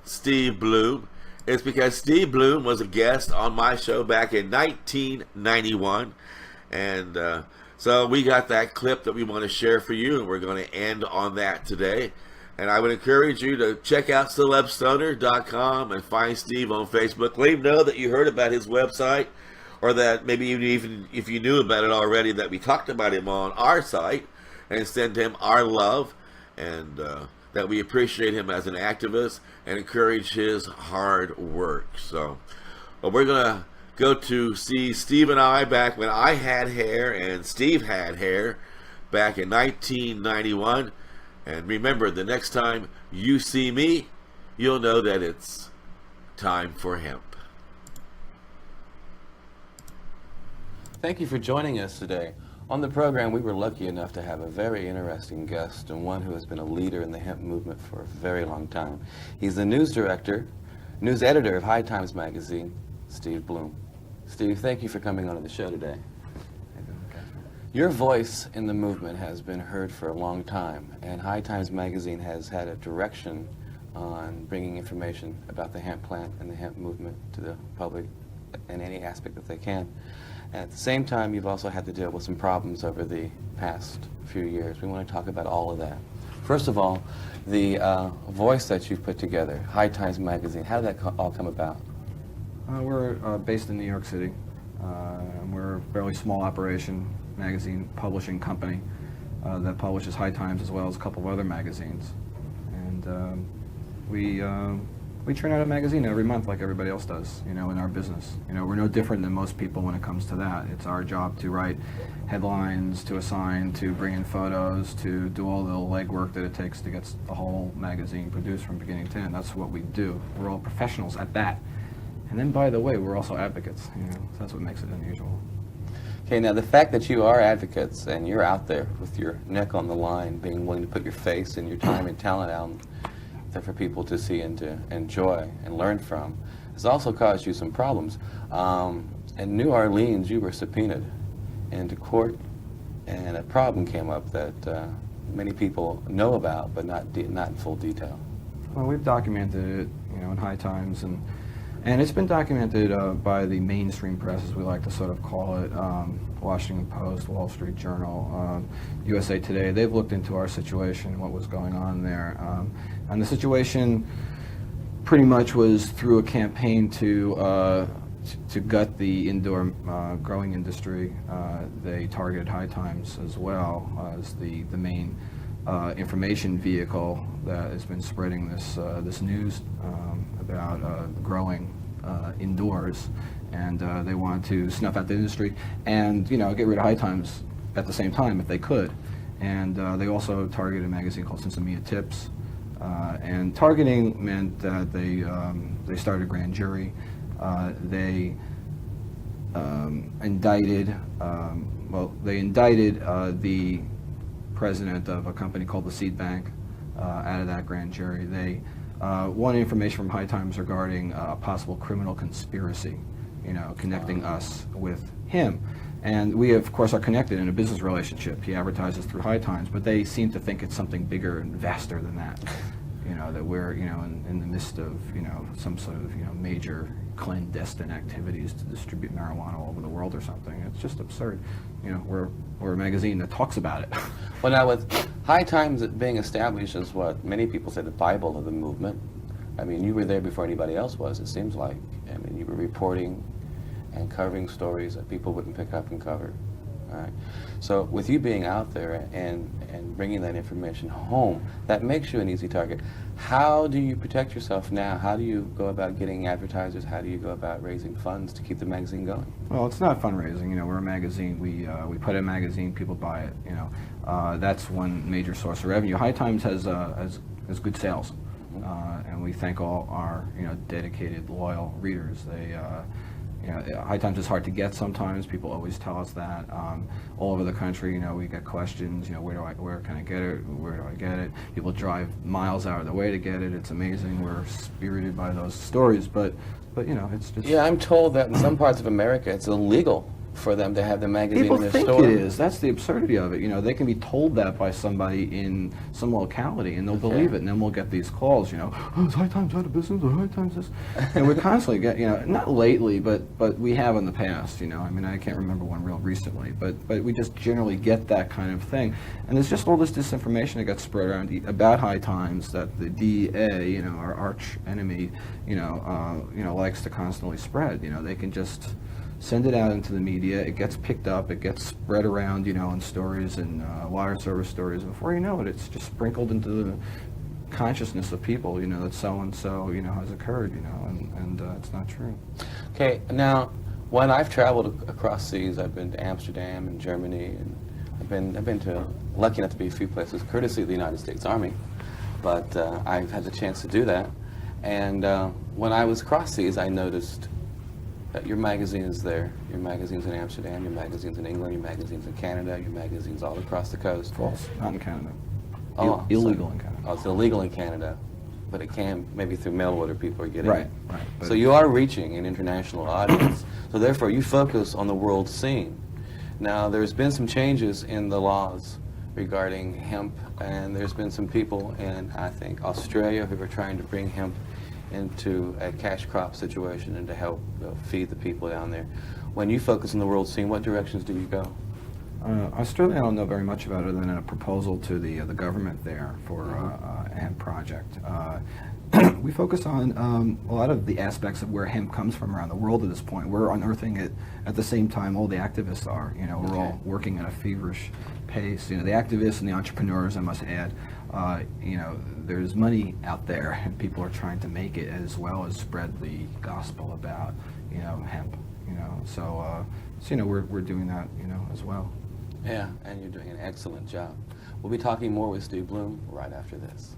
Steve Bloom is because Steve Bloom was a guest on my show back in 1991, and so we got that clip that we want to share for you, and we're going to end on that today. And I would encourage you to check out celebstoner.com and find Steve on Facebook. Let him know that you heard about his website, or that maybe even if you knew about it already, that we talked about him on our site, and send him our love, and that we appreciate him as an activist and encourage his hard work. So we're going to go to see Steve and I back when I had hair and Steve had hair back in 1991. And remember, the next time you see me, you'll know that it's time for hemp. Thank you for joining us today. On the program, we were lucky enough to have a very interesting guest and one who has been a leader in the hemp movement for a very long time. He's the news editor of High Times magazine, Steve Bloom. Steve, thank you for coming on to the show today. Your voice in the movement has been heard for a long time, and High Times magazine has had a direction on bringing information about the hemp plant and the hemp movement to the public in any aspect that they can. And at the same time, you've also had to deal with some problems over the past few years. We want to talk about all of that. First of all, the voice that you've put together, High Times magazine, how did that all come about? We're based in New York City. We're a fairly small operation, magazine publishing company that publishes High Times as well as a couple of other magazines. And we churn out a magazine every month like everybody else does, in our business. We're no different than most people when it comes to that. It's our job to write headlines, to assign, to bring in photos, to do all the legwork that it takes to get the whole magazine produced from beginning to end. That's what we do. We're all professionals at that. And then, by the way, we're also advocates. So that's what makes it unusual. Okay, now the fact that you are advocates and you're out there with your neck on the line, being willing to put your face and your time and talent out there for people to see and to enjoy and learn from, has also caused you some problems. In New Orleans, you were subpoenaed into court, and a problem came up that many people know about, but not in full detail. Well, we've documented it, in High Times, and it's been documented by the mainstream press, as we like to sort of call it, Washington Post, Wall Street Journal, USA Today. They've looked into our situation, what was going on there. And the situation pretty much was through a campaign to gut the indoor growing industry. They targeted High Times as well as the main information vehicle that has been spreading this news about growing indoors, and they wanted to snuff out the industry and get rid of High Times at the same time if they could. And they also targeted a magazine called Cincinnati Tips. And targeting meant that they started a grand jury. They indicted the president of a company called the Seed Bank out of that grand jury. They wanted information from High Times regarding a possible criminal conspiracy, connecting us with him. And we, of course, are connected in a business relationship. He advertises through High Times, but they seem to think it's something bigger and vaster than that. That we're, in the midst of, some sort of, major clandestine activities to distribute marijuana all over the world or something. It's just absurd. We're a magazine that talks about it. Well, now with High Times being established as what many people say the Bible of the movement, I mean, you were there before anybody else was, it seems like. I mean, you were reporting and covering stories that people wouldn't pick up and cover. All right. So with you being out there and bringing that information home, that makes you an easy target. How do you protect yourself now? How do you go about getting advertisers? How do you go about raising funds to keep the magazine going? Well, it's not fundraising. We're a magazine. We put in a magazine, people buy it. That's one major source of revenue. High Times has good sales, and we thank all our dedicated, loyal readers. They High Times is hard to get sometimes. People always tell us that. All over the country, we get questions. Where can I get it? Where do I get it? People drive miles out of their way to get it. It's amazing. We're spirited by those stories, but it's just. Yeah, I'm told that in some parts of America it's illegal for them to have the magazine in their store. People think it is. That's the absurdity of it. They can be told that by somebody in some locality, and they'll believe it, and then we'll get these calls, oh, is High Times out of business, or High Times this? And we constantly get, not lately, but we have in the past, I mean, I can't remember one real recently, but we just generally get that kind of thing. And there's just all this disinformation that gets spread around about High Times that the DEA, our arch enemy, likes to constantly spread. They can just send it out into the media, it gets picked up, it gets spread around, in stories and wire service stories, and before you know it, it's just sprinkled into the consciousness of people, that so-and-so, has occurred, and it's not true. Okay, now, when I've traveled across seas, I've been to Amsterdam and Germany, and I've been to lucky enough to be a few places, courtesy of the United States Army, but I've had the chance to do that. And when I was cross seas, I noticed that your magazine is there. Your magazine's in Amsterdam, your magazine's in England, your magazine's in Canada, your magazine's all across the coast. False, not in Canada. Oh, Illegal in Canada. Oh, it's illegal in Canada, but it can, maybe through mail order, people are getting it. Right. So you are reaching an international audience. So therefore, you focus on the world scene. Now, there's been some changes in the laws regarding hemp, and there's been some people in, I think, Australia who are trying to bring hemp into a cash crop situation and to help feed the people down there. When you focus on the world scene, what directions do you go? Australia, I don't know very much about it other than a proposal to the government there for a hemp project. We focus on a lot of the aspects of where hemp comes from around the world at this point. We're unearthing it at the same time all the activists are. You know, we're all working at a feverish pace. You know, the activists and the entrepreneurs, I must add, you know, there's money out there and people are trying to make it as well as spread the gospel about, you know, hemp. You know, so you know, we're doing that, you know, as well. Yeah, and you're doing an excellent job. We'll be talking more with Steve Bloom right after this.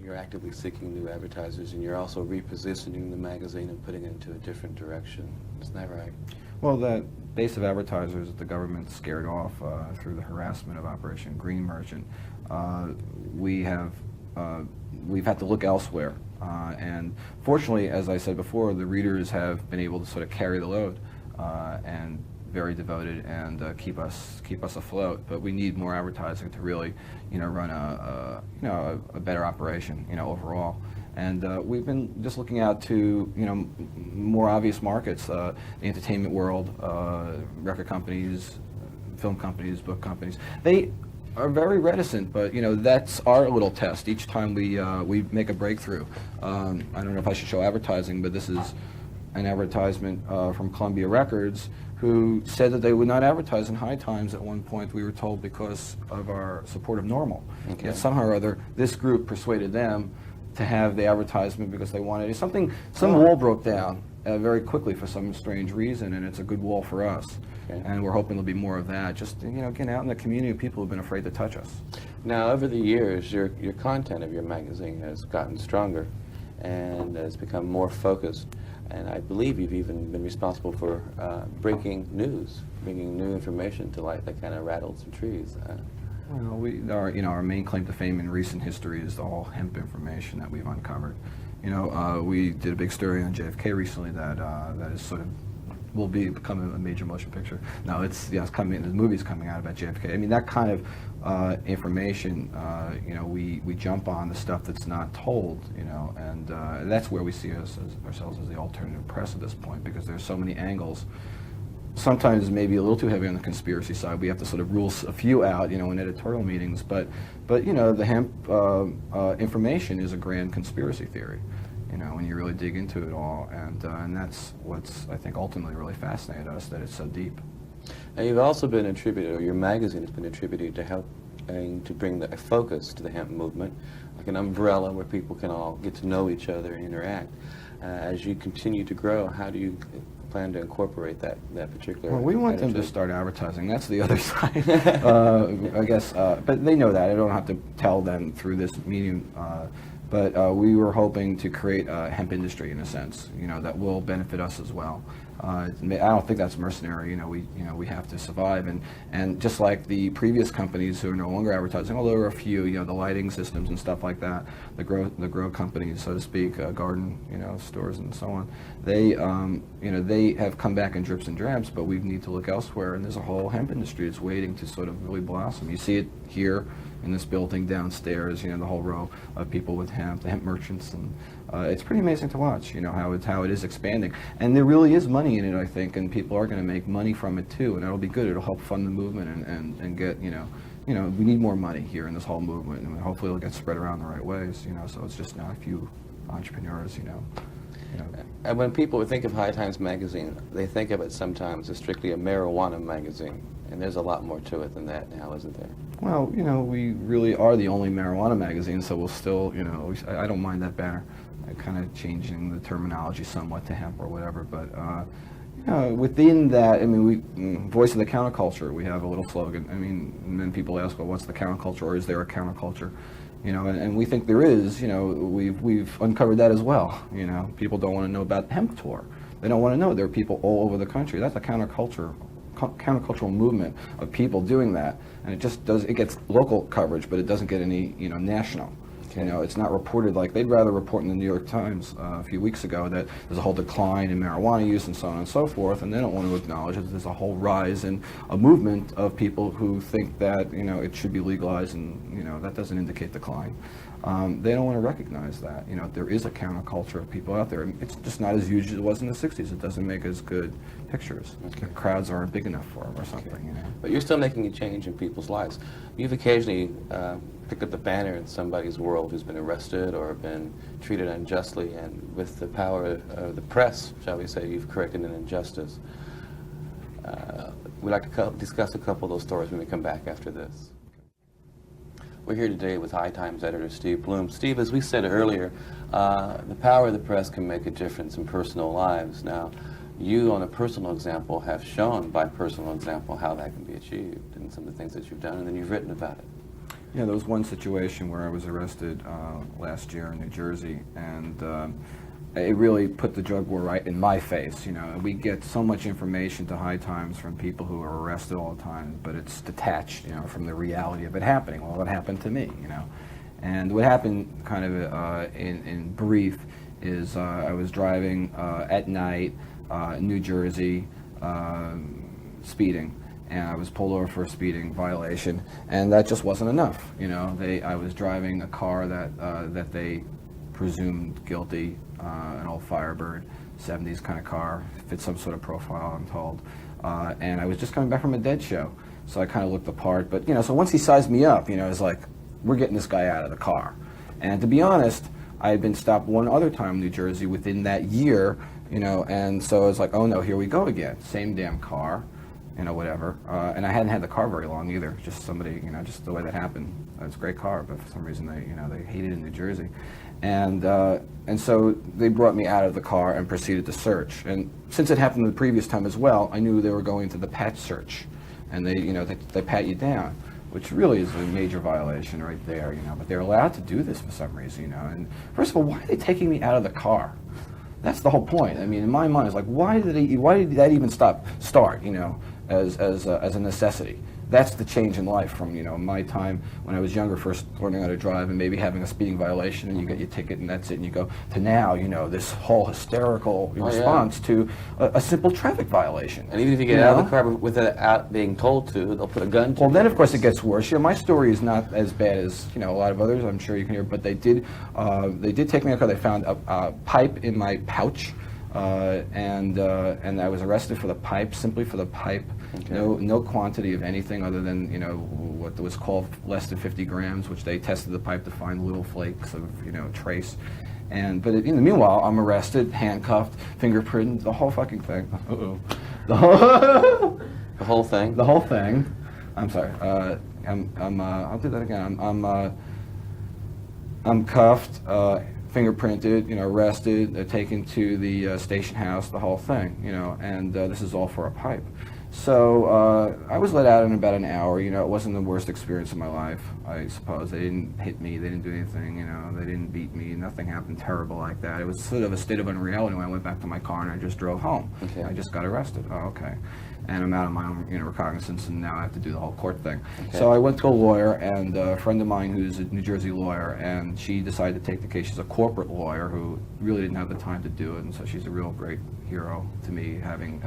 You're actively seeking new advertisers, and you're also repositioning the magazine and putting it into a different direction. Isn't that right? Well, the base of advertisers that the government scared off through the harassment of Operation Green Merchant, we've had to look elsewhere. And fortunately, as I said before, the readers have been able to sort of carry the load and very devoted and keep us afloat. But we need more advertising to really, you know, run a better operation, you know, overall. And we've been just looking out to, you know, more obvious markets, the entertainment world, record companies, film companies, book companies. They are very reticent, but you know, that's our little test. Each time we make a breakthrough. I don't know if I should show advertising, but this is an advertisement from Columbia Records, who said that they would not advertise in High Times at one point, we were told, because of our support of Normal. Okay. Yet somehow or other, this group persuaded them to have the advertisement because they wanted it. Some wall broke down very quickly for some strange reason, and it's a good wall for us. Okay. And we're hoping there'll be more of that. Just, you know, getting out in the community, people have been afraid to touch us. Now, over the years, your content of your magazine has gotten stronger and has become more focused. And I believe you've even been responsible for breaking news, bringing new information to light that kind of rattled some trees. Well, our main claim to fame in recent history is all hemp information that we've uncovered. You know, we did a big story on JFK recently that is sort of will become a major motion picture. No, it's coming. The movie's coming out about JFK. I mean, that kind of information. You know, we jump on the stuff that's not told. You know, and that's where we see ourselves as the alternative press at this point, because there's so many angles. Sometimes maybe a little too heavy on the conspiracy side. We have to sort of rule a few out, you know, in editorial meetings. But you know, the hemp information is a grand conspiracy theory. You know, when you really dig into it all, and that's what's, I think, ultimately really fascinated us, that it's so deep. And you've also been attributed, or your magazine has been attributed to helping to bring a focus to the hemp movement, like an umbrella where people can all get to know each other and interact. As you continue to grow, how do you plan to incorporate that particular? Well, we want them to start advertising. That's the other side, I guess. But they know that. I don't have to tell them through this medium. But we were hoping to create a hemp industry, in a sense, you know, that will benefit us as well. I don't think that's mercenary. You know, we have to survive, and just like the previous companies who are no longer advertising, although there are a few, you know, the lighting systems and stuff like that, the grow companies, so to speak, garden, you know, stores and so on. They, you know, they have come back in drips and drabs, but we need to look elsewhere. And there's a whole hemp industry that's waiting to sort of really blossom. You see it here in this building downstairs, you know, the whole row of people with hemp, the hemp merchants, and it's pretty amazing to watch, you know, how it is expanding. And there really is money in it, I think, and people are going to make money from it too, and that'll be good. It'll help fund the movement and get, you know, we need more money here in this whole movement, and hopefully it'll get spread around the right ways, you know, so it's just not a few entrepreneurs, you know. And when people think of High Times magazine, they think of it sometimes as strictly a marijuana magazine, and there's a lot more to it than that now, isn't there? Well, you know, we really are the only marijuana magazine, so we'll still, you know, I don't mind that banner. Kind of changing the terminology somewhat to hemp or whatever, but Within that, I mean, voice of the counterculture, we have a little slogan. I mean, and then people ask, well, what's the counterculture, or is there a counterculture? And we think there is. We've uncovered that as well. People don't want to know about the Hemp Tour. They don't want to know there are people all over the country. That's a countercultural movement of people doing that, and it gets local coverage, but it doesn't get any national. It's not reported like they'd rather report in the New York Times a few weeks ago that there's a whole decline in marijuana use and so on and so forth, and they don't want to acknowledge that there's a whole rise in a movement of people who think that it should be legalized, and that doesn't indicate decline. They don't want to recognize that there is a counterculture of people out there. It's just not as huge as it was in the '60s. It doesn't make as good pictures. The crowds aren't big enough for them or something. But you're still making a change in people's lives. You've occasionally picked up the banner in somebody's world who's been arrested or been treated unjustly, and with the power of the press, shall we say, you've corrected an injustice. We'd like to discuss a couple of those stories when we come back after this. We're here today with High Times editor Steve Bloom. Steve, as we said earlier, the power of the press can make a difference in personal lives. Now, you, on a personal example, have shown by personal example how that can be achieved and some of the things that you've done, and then you've written about it. Yeah, there was one situation where I was arrested last year in New Jersey, and it really put the drug war right in my face. We get so much information to High Times from people who are arrested all the time, but it's detached, from the reality of it happening. Well, what happened to me, And what happened kind of in brief is I was driving at night in New Jersey, speeding. And I was pulled over for a speeding violation, and that just wasn't enough. I was driving a car that they presumed guilty, an old Firebird, 70s kind of car, fits some sort of profile, I'm told. And I was just coming back from a Dead show, so I kind of looked the part. But so once he sized me up, it's like, we're getting this guy out of the car. And to be honest, I had been stopped one other time in New Jersey within that year, and so I was like, oh no, here we go again, same damn car. Whatever. And I hadn't had the car very long either. Just somebody, just the way that happened. It's a great car, but for some reason they hate it in New Jersey. And so they brought me out of the car and proceeded to search. And since it happened the previous time as well, I knew they were going to the pat search. And they pat you down, which really is a major violation right there, But they're allowed to do this for some reason, And first of all, why are they taking me out of the car? That's the whole point. I mean, in my mind, it's like, why did that even start, as a necessity? That's the change in life from, my time when I was younger, first learning how to drive and maybe having a speeding violation, and you get your ticket and that's it, and you go to now, this whole hysterical response to a simple traffic violation. And even if you get out of the car without being told to, they'll put a gun to you. Well, then of course it gets worse. My story is not as bad as, a lot of others, I'm sure you can hear, but they did take me out of the car. They found a pipe in my pouch. And I was arrested for the pipe, simply for the pipe. Okay. No quantity of anything other than what was called less than 50 grams, which they tested the pipe to find little flakes of trace. But in the meanwhile, I'm arrested, handcuffed, fingerprinted, the whole fucking thing. The whole thing. The whole thing. I'm sorry. I'll do that again. I'm cuffed. Fingerprinted, arrested, taken to the station house, the whole thing, and this is all for a pipe. So I was let out in about an hour. It wasn't the worst experience of my life, I suppose. They didn't hit me, they didn't do anything, they didn't beat me, nothing happened terrible like that. It was sort of a state of unreality when I went back to my car and I just drove home. Okay. I just got arrested. Oh, okay. And I'm out of my own recognizance, and now I have to do the whole court thing. Okay. So I went to a lawyer, and a friend of mine who's a New Jersey lawyer, and she decided to take the case. She's a corporate lawyer who really didn't have the time to do it, and so she's a real great hero to me, having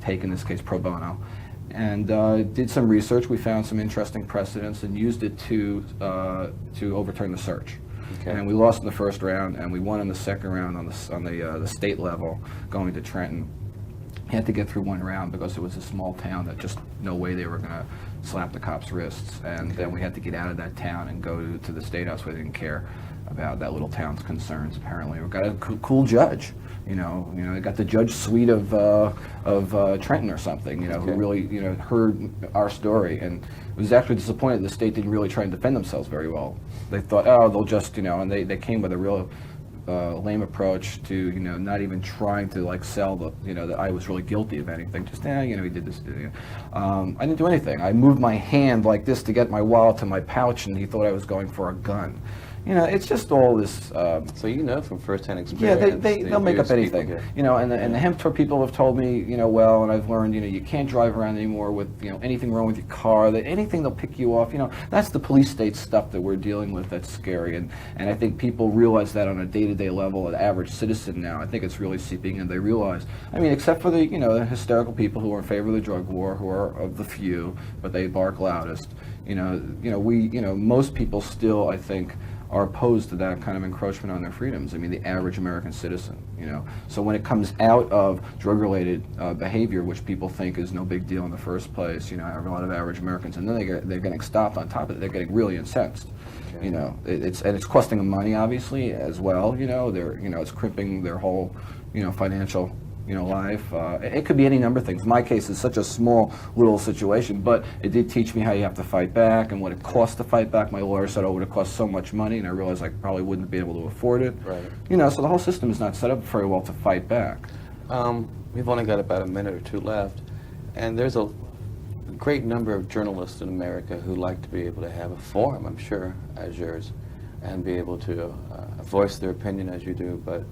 taken this case pro bono. And did some research. We found some interesting precedents and used it to overturn the search. Okay. And we lost in the first round, and we won in the second round on the state level, going to Trenton. Had to get through one round because it was a small town that just no way they were going to slap the cops' wrists. And then we had to get out of that town and go to the state house where they didn't care about that little town's concerns. Apparently, we got a cool judge. They got the judge suite of Trenton or something. Who really heard our story and was actually disappointed the state didn't really try and defend themselves very well. They thought, oh, they'll just and they came with a real lame approach to, you know, not even trying to like sell the, you know, that I was really guilty of anything. Just, you know, he did this. I didn't do anything. I moved my hand like this to get my wallet to my pouch, and he thought I was going for a gun. You know, it's just all this. So you know from firsthand experience. Yeah, they'll make up anything. You know, and the hemp tour people have told me, you know, well, and I've learned, you know, you can't drive around anymore with, you know, anything wrong with your car. That anything they'll pick you off. You know, that's the police state stuff that we're dealing with. That's scary, and I think people realize that on a day-to-day level. An average citizen now, I think it's really seeping in. They realize. I mean, except for the, you know, the hysterical people who are in favor of the drug war, who are of the few, but they bark loudest. You know, most people still, I think, are opposed to that kind of encroachment on their freedoms. I mean, the average American citizen, you know. So when it comes out of drug-related behavior, which people think is no big deal in the first place, you know, a lot of average Americans, and then they're getting stopped on top of it, they're getting really incensed. Okay. You know, it's costing them money, obviously, as well. You know, it's crimping their whole, you know, financial, you know, life. It could be any number of things. My case is such a small little situation, but it did teach me how you have to fight back and what it costs to fight back. My lawyer said, oh, it would have cost so much money, and I realized I probably wouldn't be able to afford it. Right. You know, so the whole system is not set up very well to fight back. We've only got about a minute or two left, and there's a great number of journalists in America who like to be able to have a forum, I'm sure, as yours, and be able to voice their opinion as you do, but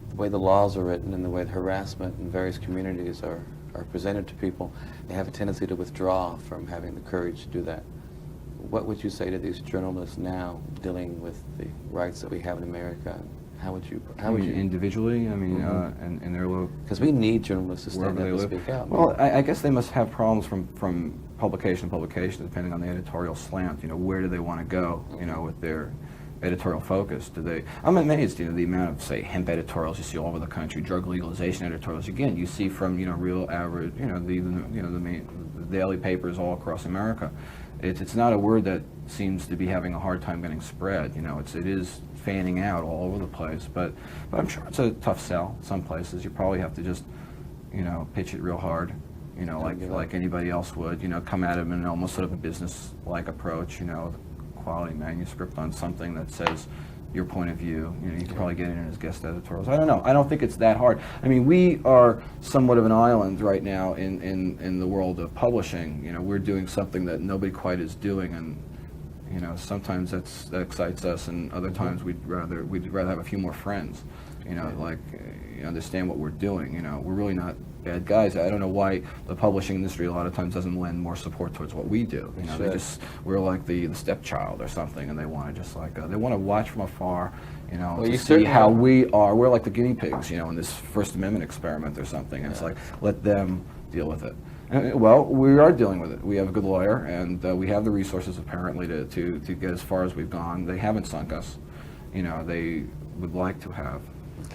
the way the laws are written and the way the harassment in various communities are presented to people, they have a tendency to withdraw from having the courage to do that. What would you say to these journalists now dealing with the rights that we have in America? How would you individually? I mean, in their little, because we need journalists to stand up and speak out. Well, I guess they must have problems from publication to publication, depending on the editorial slant. You know, where do they want to go? You know, with their editorial focus. I'm amazed, you know, the amount of, say, hemp editorials you see all over the country, drug legalization editorials. Again, you see from, you know, real average, you know, the main daily papers all across America. It's not a word that seems to be having a hard time getting spread. You know, it is fanning out all over the place. But I'm sure it's a tough sell. Some places you probably have to just, you know, pitch it real hard. You know, like anybody else would. You know, come at them in almost sort of a business-like approach. You know, quality manuscript on something that says your point of view. You know, you can probably get it in as guest editorials. I don't know. I don't think it's that hard. I mean, we are somewhat of an island right now in the world of publishing. You know, we're doing something that nobody quite is doing, and you know, sometimes that excites us, and other times we'd rather have a few more friends. You know, like you understand what we're doing. You know, we're really not bad guys. I don't know why the publishing industry a lot of times doesn't lend more support towards what we do. You know, we're like the stepchild or something, and they want to just like they want to watch from afar. You know, to see how we are. We're like the guinea pigs. You know, in this First Amendment experiment or something. And it's like let them deal with it. Well, we are dealing with it. We have a good lawyer, and we have the resources apparently to get as far as we've gone. They haven't sunk us. You know, they would like to have,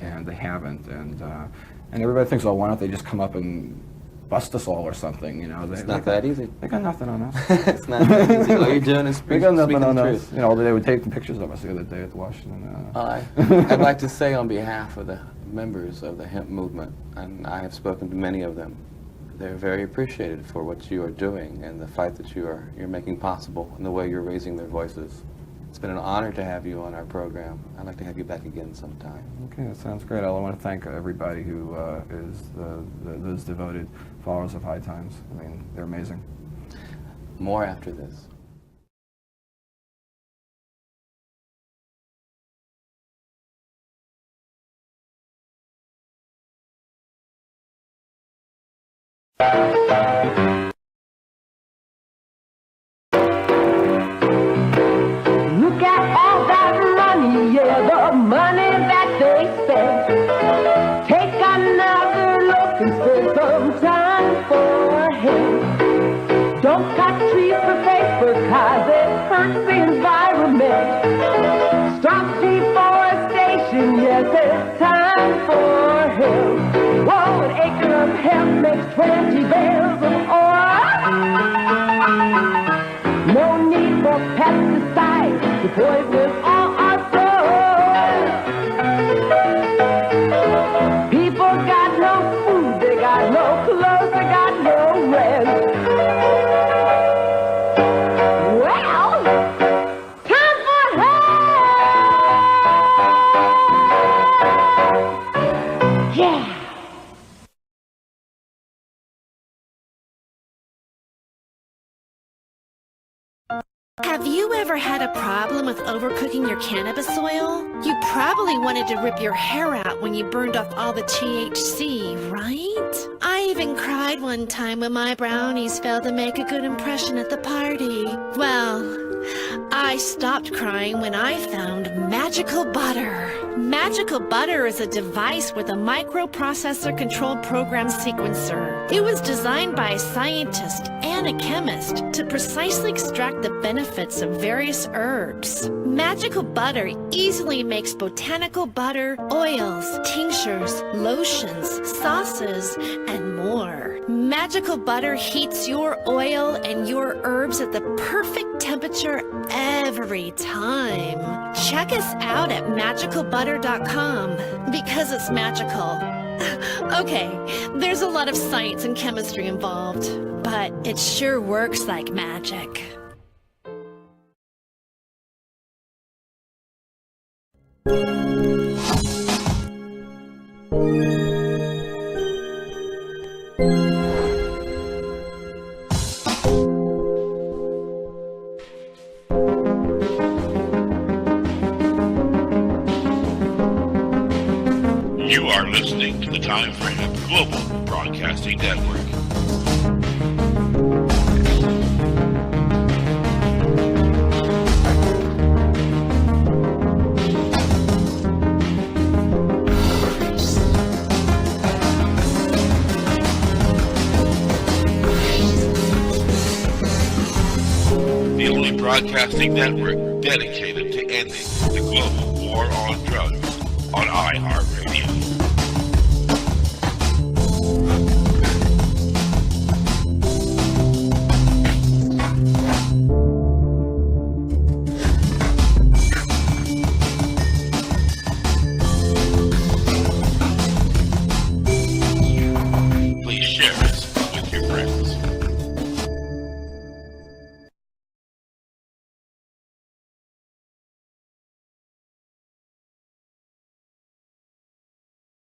and they haven't. And everybody thinks, oh, why don't they just come up and bust us all or something? You know, it's not that easy. They got nothing on us. It's not that easy. All you're doing is speaking the truth. You know, they were taking pictures of us the other day at the Washington. I'd like to say on behalf of the members of the hemp movement, and I have spoken to many of them, they're very appreciated for what you are doing and the fight that you're making possible and the way you're raising their voices. It's been an honor to have you on our program. I'd like to have you back again sometime. Okay, that sounds great. I want to thank everybody who is those devoted followers of High Times. I mean, they're amazing. More after this. Look at all that money, yeah, the money that they spend. Take another look and spend some time for him. Don't cut trees for paper, cause it hurts the environment. Stop deforestation, yes, it's time for him. Whoa, an acre of hemp makes 20 bales of oil. No need for pesticides to poison all our soil. People got no food, they got no clothes, they got no rent. Well, time for help! ever had a problem with overcooking your cannabis oil? You probably wanted to rip your hair out when you burned off all the THC, right? I even cried one time when my brownies failed to make a good impression at the party. Well, I stopped crying when I found Magical Butter. Magical Butter is a device with a microprocessor-controlled program sequencer. It was designed by a scientist and a chemist to precisely extract the benefits of various herbs. Magical Butter easily makes botanical butter, oils, tinctures, lotions, sauces, and more. Magical Butter heats your oil and your herbs at the perfect temperature every time. Check us out at magicalbutter.com because it's magical. Okay, there's a lot of science and chemistry involved, but it sure works like magic. You are listening to the Time for Hemp Global Broadcasting Network. The only broadcasting network dedicated to ending the global war on drugs on iHeartRadio.